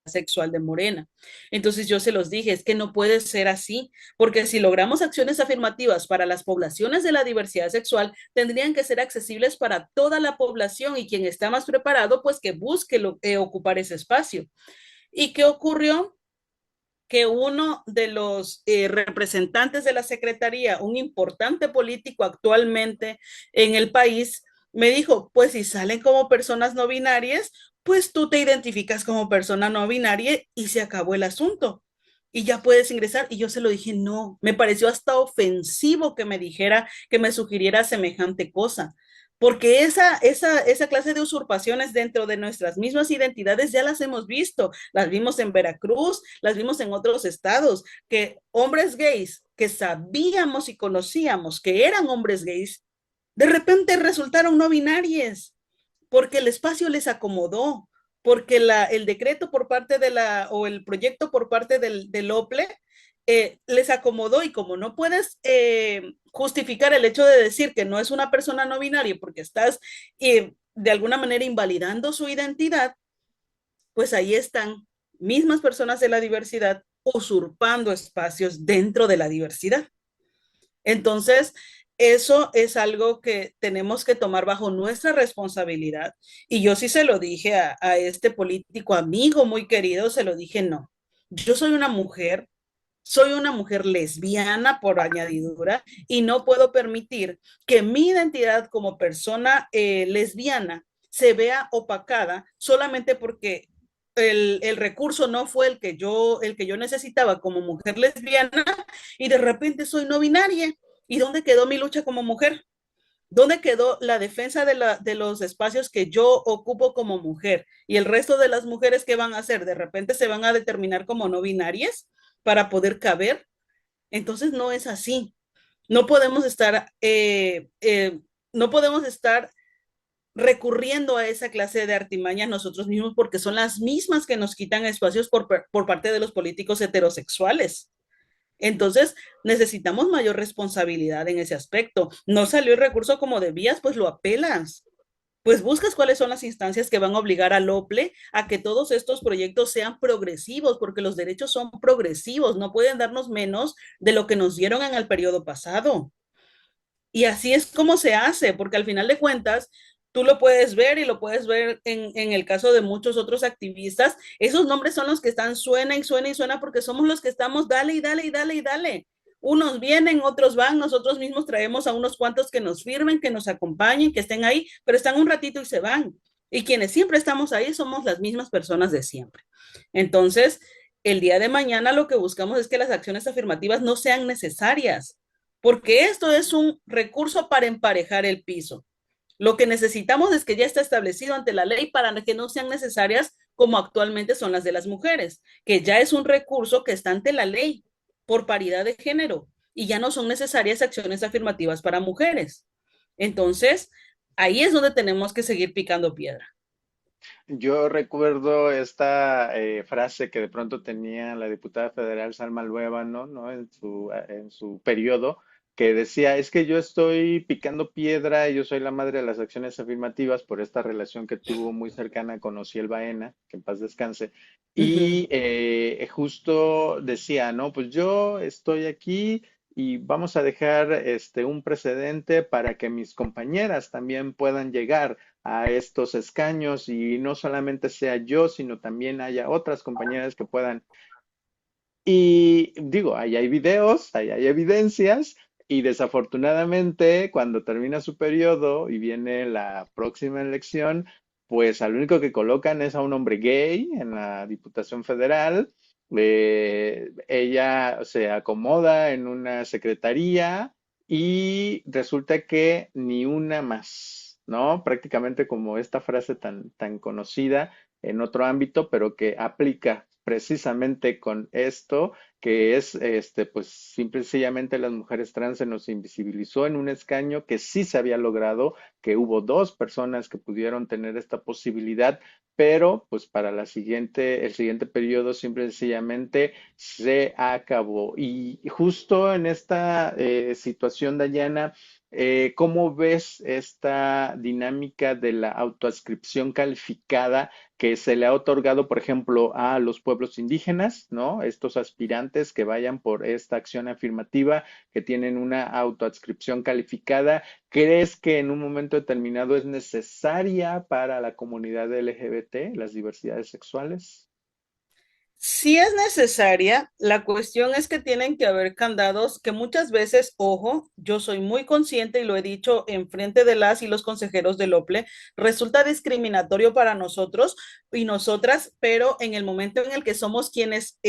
Sexual de Morena. Entonces yo se los dije, es que no puede ser así, porque si logramos acciones afirmativas para las poblaciones de la diversidad sexual, tendrían que ser accesibles para toda la población y quien está más preparado, pues que busque ocupar ese espacio. ¿Y qué ocurrió? Que uno de los representantes de la Secretaría, un importante político actualmente en el país, me dijo, pues si salen como personas no binarias, pues tú te identificas como persona no binaria y se acabó el asunto. Y ya puedes ingresar. Y yo se lo dije, no, me pareció hasta ofensivo que me dijera, que me sugiriera semejante cosa. Porque esa clase de usurpaciones dentro de nuestras mismas identidades ya las hemos visto. Las vimos en Veracruz, las vimos en otros estados, que hombres gays que sabíamos y conocíamos que eran hombres gays, de repente resultaron no binarias, porque el espacio les acomodó, porque el decreto por parte o el proyecto por parte del OPLE les acomodó y como no puedes justificar el hecho de decir que no es una persona no binaria porque estás de alguna manera invalidando su identidad, pues ahí están mismas personas de la diversidad usurpando espacios dentro de la diversidad. Entonces, eso es algo que tenemos que tomar bajo nuestra responsabilidad. Y yo sí se lo dije a este político amigo muy querido, se lo dije, no, yo soy una mujer lesbiana por añadidura y no puedo permitir que mi identidad como persona lesbiana se vea opacada solamente porque el recurso no fue el que yo necesitaba como mujer lesbiana y de repente soy no binaria. ¿Y dónde quedó mi lucha como mujer? ¿Dónde quedó la defensa de los espacios que yo ocupo como mujer? Y el resto de las mujeres, ¿qué van a hacer? De repente se van a determinar como no binarias para poder caber. Entonces no es así. No podemos estar, no podemos estar recurriendo a esa clase de artimañas nosotros mismos porque son las mismas que nos quitan espacios por parte de los políticos heterosexuales. Entonces, necesitamos mayor responsabilidad en ese aspecto. No salió el recurso como debías, pues lo apelas. Pues buscas cuáles son las instancias que van a obligar al OPLE a que todos estos proyectos sean progresivos, porque los derechos son progresivos, no pueden darnos menos de lo que nos dieron en el periodo pasado. Y así es como se hace, porque al final de cuentas, tú lo puedes ver y lo puedes ver en el caso de muchos otros activistas. Esos nombres son los que están suena y suena y suena porque somos los que estamos dale y dale y dale y dale. Unos vienen, otros van, nosotros mismos traemos a unos cuantos que nos firmen, que nos acompañen, que estén ahí, pero están un ratito y se van. Y quienes siempre estamos ahí somos las mismas personas de siempre. Entonces, el día de mañana lo que buscamos es que las acciones afirmativas no sean necesarias, porque esto es un recurso para emparejar el piso. Lo que necesitamos es que ya está establecido ante la ley para que no sean necesarias como actualmente son las de las mujeres, que ya es un recurso que está ante la ley por paridad de género y ya no son necesarias acciones afirmativas para mujeres. Entonces, ahí es donde tenemos que seguir picando piedra. Yo recuerdo esta frase que de pronto tenía la diputada federal Salma Luébano, ¿no? En su periodo, que decía, es que yo estoy picando piedra y yo soy la madre de las acciones afirmativas por esta relación que tuvo muy cercana con Ociel Baena, que en paz descanse, Uh -huh. y justo decía, no, pues yo estoy aquí y vamos a dejar un precedente para que mis compañeras también puedan llegar a estos escaños y no solamente sea yo, sino también haya otras compañeras que puedan. Y digo, ahí hay videos, ahí hay evidencias y desafortunadamente cuando termina su periodo y viene la próxima elección, pues al único que colocan es a un hombre gay en la Diputación Federal. Ella se acomoda en una secretaría y resulta que ni una más, ¿no? Prácticamente como esta frase tan conocida en otro ámbito, pero que aplica precisamente con esto, que es, pues, simple y sencillamente las mujeres trans se nos invisibilizó en un escaño que sí se había logrado, que hubo dos personas que pudieron tener esta posibilidad, pero pues para el siguiente periodo simple y sencillamente se acabó. Y justo en esta situación, Dayana, ¿cómo ves esta dinámica de la autoascripción calificada que se le ha otorgado, por ejemplo, a los pueblos indígenas, ¿no? Estos aspirantes que vayan por esta acción afirmativa, que tienen una autoadscripción calificada? ¿Crees que en un momento determinado es necesaria para la comunidad LGBT, las diversidades sexuales? Sí es necesaria, la cuestión es que tienen que haber candados que muchas veces, ojo, yo soy muy consciente y lo he dicho en frente de las y los consejeros del OPLE, resulta discriminatorio para nosotros y nosotras, pero en el momento en el que somos quienes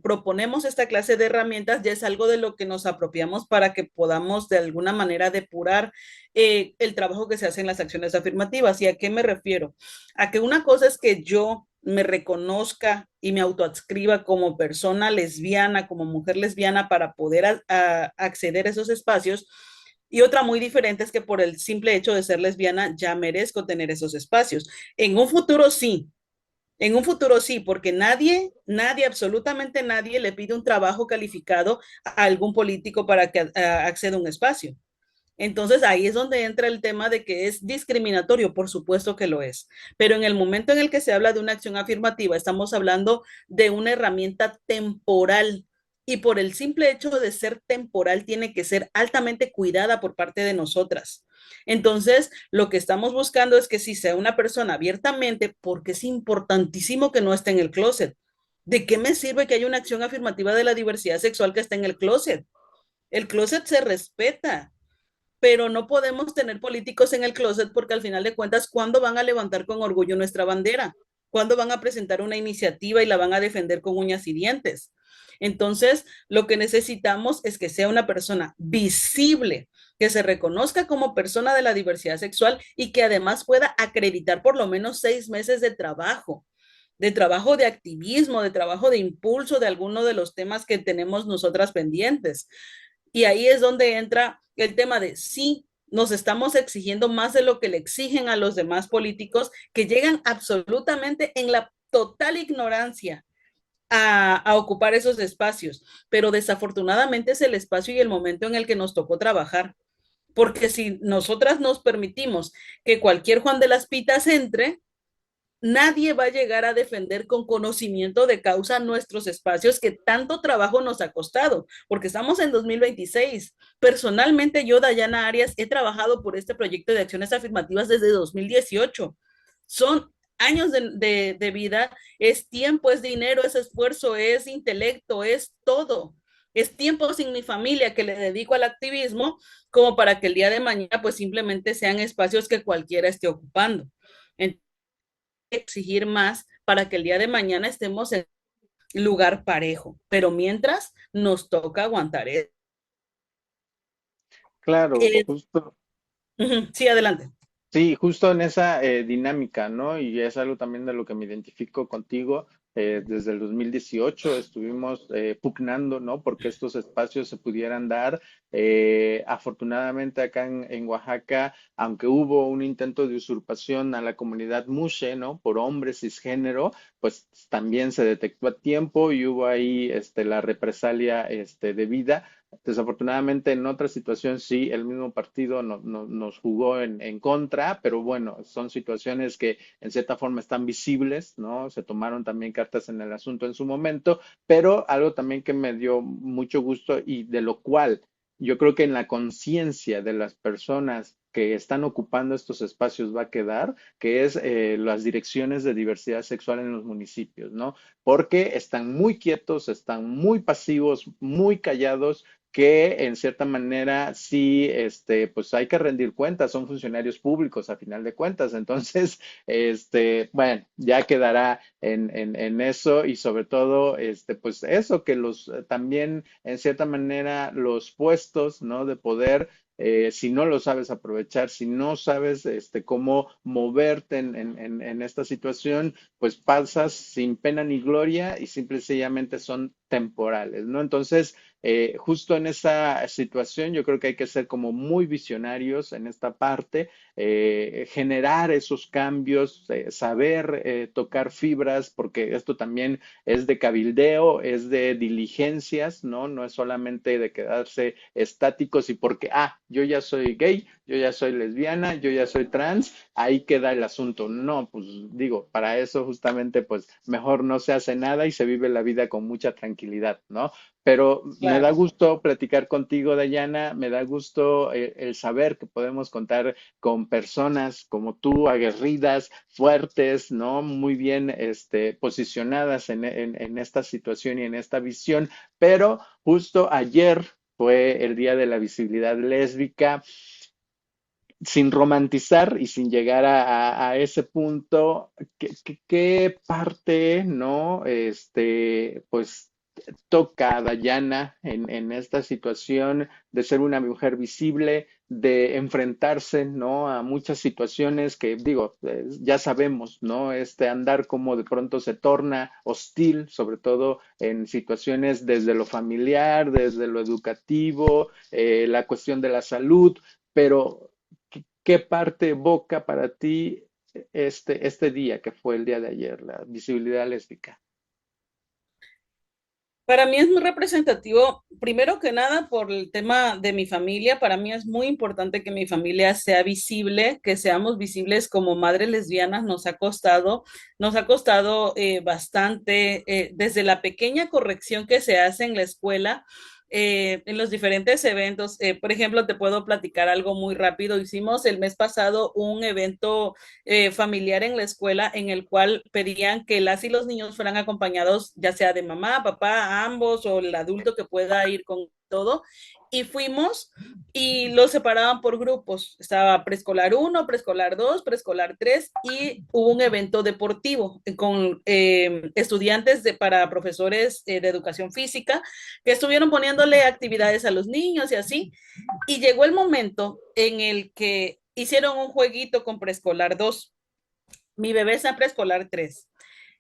proponemos esta clase de herramientas, ya es algo de lo que nos apropiamos para que podamos de alguna manera depurar el trabajo que se hace en las acciones afirmativas. ¿Y a qué me refiero? A que una cosa es que yo me reconozca y me autoadscriba como persona lesbiana, como mujer lesbiana para poder acceder a esos espacios. Y otra muy diferente es que por el simple hecho de ser lesbiana ya merezco tener esos espacios. En un futuro sí, En un futuro sí, porque nadie, absolutamente nadie le pide un trabajo calificado a algún político para que acceda a un espacio. Entonces ahí es donde entra el tema de que es discriminatorio, por supuesto que lo es, pero en el momento en el que se habla de una acción afirmativa, estamos hablando de una herramienta temporal y por el simple hecho de ser temporal tiene que ser altamente cuidada por parte de nosotras. Entonces, lo que estamos buscando es que si sea una persona abiertamente, porque es importantísimo que no esté en el closet. ¿De qué me sirve que haya una acción afirmativa de la diversidad sexual que esté en el closet? El closet se respeta, pero no podemos tener políticos en el closet porque al final de cuentas, ¿cuándo van a levantar con orgullo nuestra bandera? ¿Cuándo van a presentar una iniciativa y la van a defender con uñas y dientes? Entonces, lo que necesitamos es que sea una persona visible, que se reconozca como persona de la diversidad sexual y que además pueda acreditar por lo menos 6 meses de trabajo de activismo, de trabajo de impulso de alguno de los temas que tenemos nosotras pendientes. Y ahí es donde entra el tema de sí, nos estamos exigiendo más de lo que le exigen a los demás políticos que llegan absolutamente en la total ignorancia a ocupar esos espacios, pero desafortunadamente es el espacio y el momento en el que nos tocó trabajar, porque si nosotras nos permitimos que cualquier Juan de las Pitas entre, nadie va a llegar a defender con conocimiento de causa nuestros espacios que tanto trabajo nos ha costado, porque estamos en 2026. Personalmente, yo, Dayana Arias, he trabajado por este proyecto de acciones afirmativas desde 2018. Son años de vida, es tiempo, es dinero, es esfuerzo, es intelecto, es todo. Es tiempo sin mi familia que le dedico al activismo como para que el día de mañana pues simplemente sean espacios que cualquiera esté ocupando. Entonces, exigir más para que el día de mañana estemos en lugar parejo, pero mientras nos toca aguantar. Claro, Eh, justo. sí, adelante. Sí, justo en esa dinámica, ¿no? Y es algo también de lo que me identifico contigo. Desde el 2018 estuvimos pugnando, ¿no? Porque estos espacios se pudieran dar. Afortunadamente acá en Oaxaca, aunque hubo un intento de usurpación a la comunidad Mushe, ¿no? Por hombres cisgénero, pues también se detectó a tiempo y hubo ahí la represalia debida. Desafortunadamente, en otra situación sí, el mismo partido nos jugó en contra, pero bueno, son situaciones que en cierta forma están visibles, ¿no? Se tomaron también cartas en el asunto en su momento, pero algo también que me dio mucho gusto y de lo cual yo creo que en la conciencia de las personas que están ocupando estos espacios va a quedar, que es las direcciones de diversidad sexual en los municipios, ¿no? Porque están muy quietos, están muy pasivos, muy callados que en cierta manera sí, pues hay que rendir cuentas, son funcionarios públicos a final de cuentas. Entonces, bueno, ya quedará en eso y sobre todo, pues eso, que los también en cierta manera los puestos, ¿no? De poder, si no lo sabes aprovechar, si no sabes, cómo moverte en esta situación, pues pasas sin pena ni gloria y simple y sencillamente son temporales, ¿no? Entonces, justo en esa situación, yo creo que hay que ser como muy visionarios en esta parte, generar esos cambios, saber tocar fibras, porque esto también es de cabildeo, es de diligencias, ¿no? No es solamente de quedarse estáticos y porque, yo ya soy gay, yo ya soy lesbiana, yo ya soy trans, ahí queda el asunto. No, pues digo, para eso justamente, pues mejor no se hace nada y se vive la vida con mucha tranquilidad, ¿no? Pero me da Claro. gusto platicar contigo, Dayana, me da gusto el saber que podemos contar con personas como tú, aguerridas, fuertes, ¿no? Muy bien, posicionadas en esta situación y en esta visión. Pero justo ayer fue el Día de la Visibilidad Lésbica, sin romantizar y sin llegar a ese punto, ¿qué parte, no? Pues toca a Dayana en esta situación de ser una mujer visible, de enfrentarse, ¿no? A muchas situaciones que, digo, ya sabemos, ¿no? Este andar como de pronto se torna hostil, sobre todo en situaciones desde lo familiar, desde lo educativo, la cuestión de la salud, pero ¿qué parte evoca para ti este día que fue el día de ayer, la visibilidad lésbica? Para mí es muy representativo, primero que nada, por el tema de mi familia. Para mí es muy importante que mi familia sea visible, que seamos visibles como madres lesbianas. Nos ha costado bastante, desde la pequeña corrección que se hace en la escuela, en los diferentes eventos. Por ejemplo, te puedo platicar algo muy rápido. Hicimos el mes pasado un evento familiar en la escuela en el cual pedían que las y los niños fueran acompañados ya sea de mamá, papá, ambos o el adulto que pueda ir con todo. Y fuimos y los separaban por grupos. Estaba preescolar 1, preescolar 2, preescolar 3 y hubo un evento deportivo con estudiantes para profesores de educación física que estuvieron poniéndole actividades a los niños y así. Y llegó el momento en el que hicieron un jueguito con preescolar 2. Mi bebé está en preescolar 3.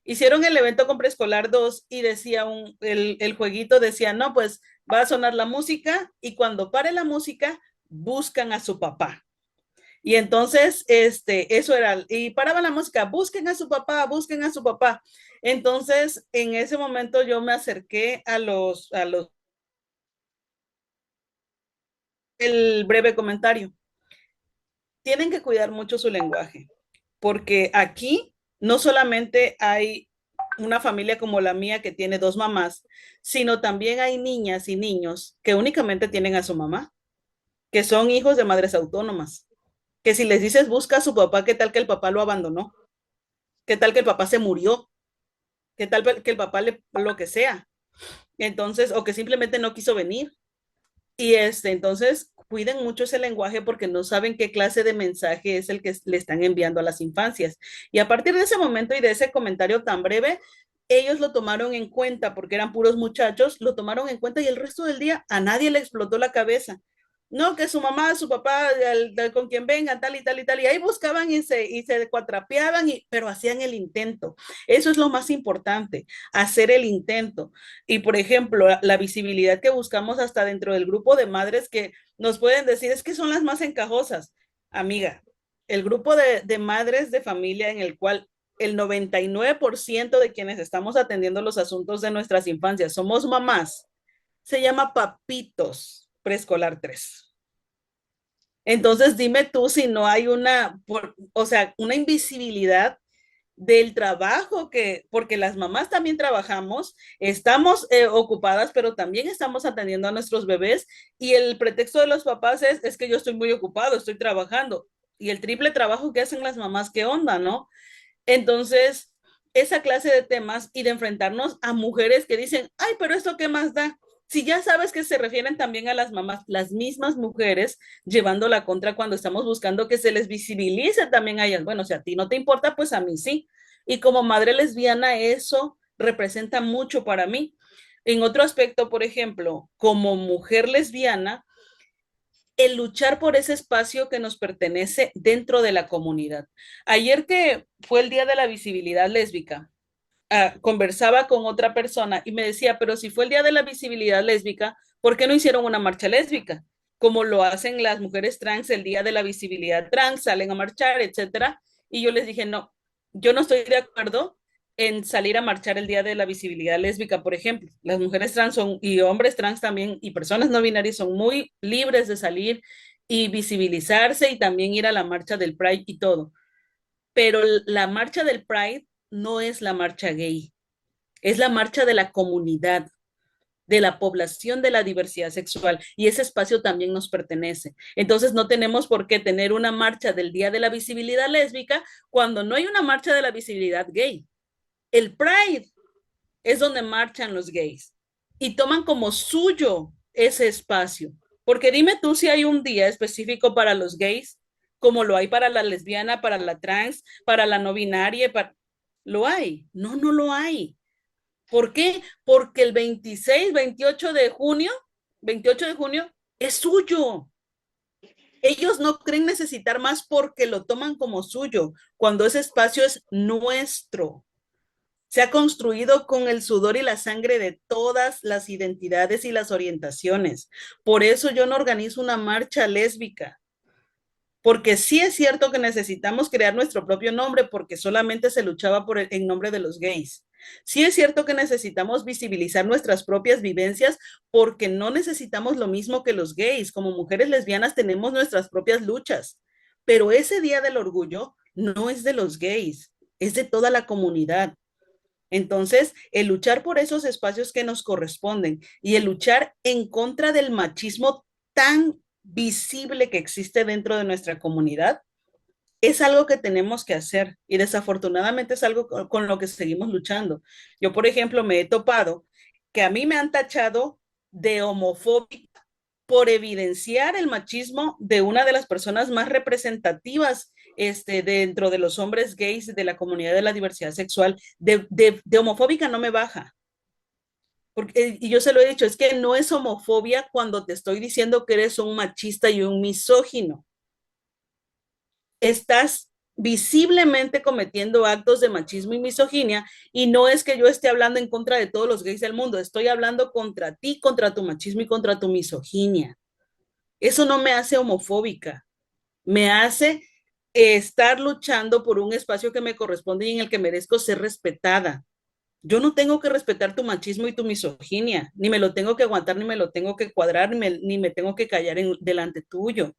Hicieron el evento con preescolar 2 y decía el jueguito decía, no, pues va a sonar la música y cuando pare la música buscan a su papá. Y entonces, eso era, y paraba la música, busquen a su papá, busquen a su papá. Entonces, en ese momento yo me acerqué el breve comentario. Tienen que cuidar mucho su lenguaje, porque aquí no solamente hay una familia como la mía que tiene dos mamás, sino también hay niñas y niños que únicamente tienen a su mamá, que son hijos de madres autónomas, que si les dices busca a su papá, ¿qué tal que el papá lo abandonó? ¿Qué tal que el papá se murió? ¿Qué tal que el papá lo que sea? Entonces, o que simplemente no quiso venir. Y entonces, cuiden mucho ese lenguaje porque no saben qué clase de mensaje es el que le están enviando a las infancias. Y a partir de ese momento y de ese comentario tan breve, ellos lo tomaron en cuenta porque eran puros muchachos, lo tomaron en cuenta y el resto del día a nadie le explotó la cabeza. No, que su mamá, su papá, con quien vengan, tal y tal y tal. Y ahí buscaban y se cuatrapeaban, pero hacían el intento. Eso es lo más importante, hacer el intento. Y por ejemplo, la visibilidad que buscamos hasta dentro del grupo de madres que nos pueden decir es que son las más encajosas. Amiga, el grupo de madres de familia en el cual el 99% de quienes estamos atendiendo los asuntos de nuestras infancias somos mamás, se llama Papitos Preescolar 3. Entonces dime tú si no hay o sea, una invisibilidad del trabajo porque las mamás también trabajamos, estamos ocupadas, pero también estamos atendiendo a nuestros bebés y el pretexto de los papás es que yo estoy muy ocupado, estoy trabajando y el triple trabajo que hacen las mamás, ¿qué onda, no? Entonces, esa clase de temas y de enfrentarnos a mujeres que dicen, ay, pero esto qué más da. Si ya sabes que se refieren también a las mamás, las mismas mujeres llevando la contra cuando estamos buscando que se les visibilice también a ellas. Bueno, si a ti no te importa, pues a mí sí. Y como madre lesbiana, eso representa mucho para mí. En otro aspecto, por ejemplo, como mujer lesbiana, el luchar por ese espacio que nos pertenece dentro de la comunidad. Ayer que fue el Día de la Visibilidad Lésbica, conversaba con otra persona y me decía, pero si fue el Día de la Visibilidad Lésbica, ¿por qué no hicieron una marcha lésbica? Como lo hacen las mujeres trans el Día de la Visibilidad Trans, salen a marchar, etcétera. Y yo les dije, no, yo no estoy de acuerdo en salir a marchar el Día de la Visibilidad Lésbica, por ejemplo. Las mujeres trans y hombres trans también y personas no binarias son muy libres de salir y visibilizarse y también ir a la marcha del Pride y todo. Pero la marcha del Pride no es la marcha gay, es la marcha de la comunidad, de la población de la diversidad sexual y ese espacio también nos pertenece. Entonces no tenemos por qué tener una marcha del Día de la Visibilidad Lésbica cuando no hay una marcha de la visibilidad gay. El Pride es donde marchan los gays y toman como suyo ese espacio. Porque dime tú si hay un día específico para los gays, como lo hay para la lesbiana, para la trans, para la no binaria, ¿lo hay? No, no lo hay. ¿Por qué? Porque el 26, 28 de junio es suyo. Ellos no creen necesitar más porque lo toman como suyo, cuando ese espacio es nuestro. Se ha construido con el sudor y la sangre de todas las identidades y las orientaciones. Por eso yo no organizo una marcha lésbica. porque sí es cierto que necesitamos crear nuestro propio nombre porque solamente se luchaba en nombre de los gays. Sí es cierto que necesitamos visibilizar nuestras propias vivencias porque no necesitamos lo mismo que los gays. Como mujeres lesbianas tenemos nuestras propias luchas, pero ese día del orgullo no es de los gays, es de toda la comunidad. Entonces, el luchar por esos espacios que nos corresponden y el luchar en contra del machismo tan visible que existe dentro de nuestra comunidad es algo que tenemos que hacer y desafortunadamente es algo con lo que seguimos luchando. Yo, por ejemplo, me he topado que a mí me han tachado de homofóbica por evidenciar el machismo de una de las personas más representativas dentro de los hombres gays de la comunidad de la diversidad sexual. De homofóbica no me baja. Porque, y yo se lo he dicho, es que no es homofobia cuando te estoy diciendo que eres un machista y un misógino. Estás visiblemente cometiendo actos de machismo y misoginia y no es que yo esté hablando en contra de todos los gays del mundo, estoy hablando contra ti, contra tu machismo y contra tu misoginia. Eso no me hace homofóbica, me hace estar luchando por un espacio que me corresponde y en el que merezco ser respetada. Yo no tengo que respetar tu machismo y tu misoginia, ni me lo tengo que aguantar, ni me lo tengo que cuadrar, ni me tengo que callar delante tuyo.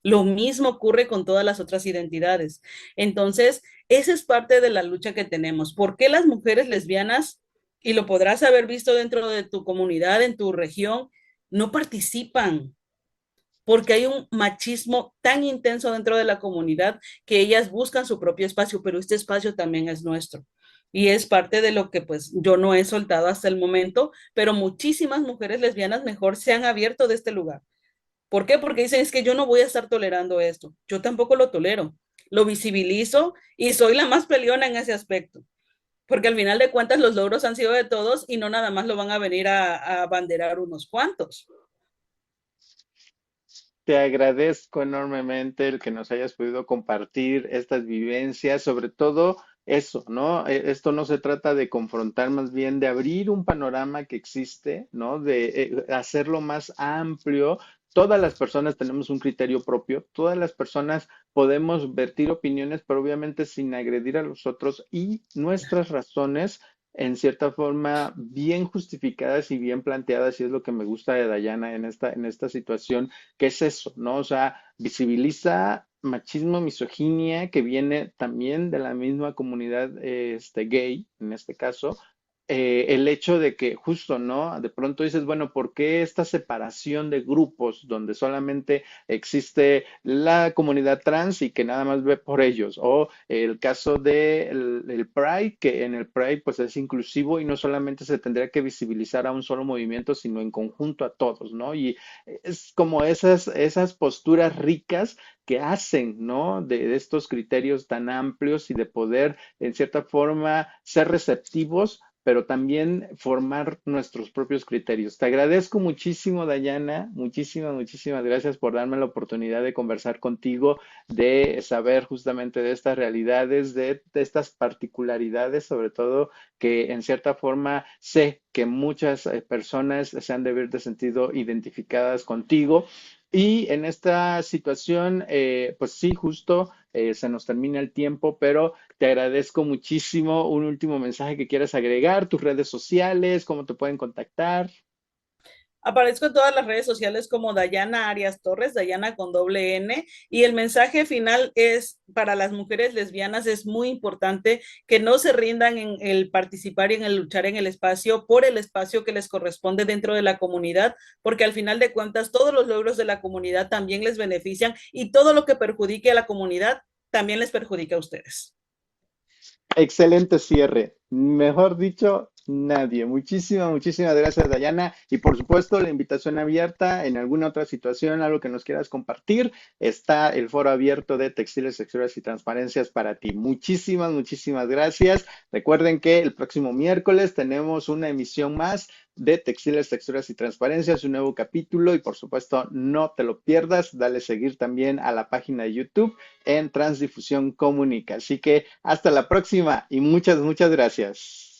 Lo mismo ocurre con todas las otras identidades. Entonces, esa es parte de la lucha que tenemos. ¿Por qué las mujeres lesbianas, y lo podrás haber visto dentro de tu comunidad, en tu región, no participan? Porque hay un machismo tan intenso dentro de la comunidad que ellas buscan su propio espacio, pero este espacio también es nuestro. Y es parte de lo que pues yo no he soltado hasta el momento, pero muchísimas mujeres lesbianas mejor se han abierto de este lugar. ¿Por qué? Porque dicen, es que yo no voy a estar tolerando esto. Yo tampoco lo tolero. Lo visibilizo y soy la más peleona en ese aspecto. Porque al final de cuentas los logros han sido de todos y no nada más lo van a venir a abanderar unos cuantos. Te agradezco enormemente el que nos hayas podido compartir estas vivencias, sobre todo eso, ¿no? Esto no se trata de confrontar, más bien de abrir un panorama que existe, ¿no? De hacerlo más amplio. Todas las personas tenemos un criterio propio, todas las personas podemos vertir opiniones, pero obviamente sin agredir a los otros y nuestras razones en cierta forma bien justificadas y bien planteadas, y es lo que me gusta de Dayana en esta situación, que es eso, ¿no? O sea, visibiliza machismo, misoginia, que viene también de la misma comunidad gay, en este caso, el hecho de que justo, ¿no? De pronto dices, bueno, ¿por qué esta separación de grupos donde solamente existe la comunidad trans y que nada más ve por ellos? O el caso del Pride, que en el Pride pues es inclusivo y no solamente se tendría que visibilizar a un solo movimiento, sino en conjunto a todos, ¿no? Y es como esas posturas ricas que hacen, ¿no? De estos criterios tan amplios y de poder, en cierta forma, ser receptivos, pero también formar nuestros propios criterios. Te agradezco muchísimo, Dayana, muchísimas gracias por darme la oportunidad de conversar contigo, de saber justamente de estas realidades, de estas particularidades, sobre todo que en cierta forma sé que muchas personas se han de haber de sentido identificadas contigo. Y en esta situación, pues sí, justo se nos termina el tiempo, pero te agradezco muchísimo. Un último mensaje que quieras agregar, tus redes sociales, cómo te pueden contactar. Aparezco en todas las redes sociales como Dayana Arias Torres, Dayana con doble N, y el mensaje final es para las mujeres lesbianas es muy importante que no se rindan en el participar y en el luchar en el espacio por el espacio que les corresponde dentro de la comunidad, porque al final de cuentas todos los logros de la comunidad también les benefician y todo lo que perjudique a la comunidad también les perjudica a ustedes. Excelente cierre. Mejor dicho, nadie. Muchísimas gracias, Dayana. Y por supuesto, la invitación abierta en alguna otra situación, algo que nos quieras compartir, está el foro abierto de textiles, texturas y transparencias para ti. Muchísimas gracias. Recuerden que el próximo miércoles tenemos una emisión más de textiles, texturas y transparencias, un nuevo capítulo y por supuesto no te lo pierdas. Dale seguir también a la página de YouTube en Transdifusión Comunica. Así que hasta la próxima y muchas gracias.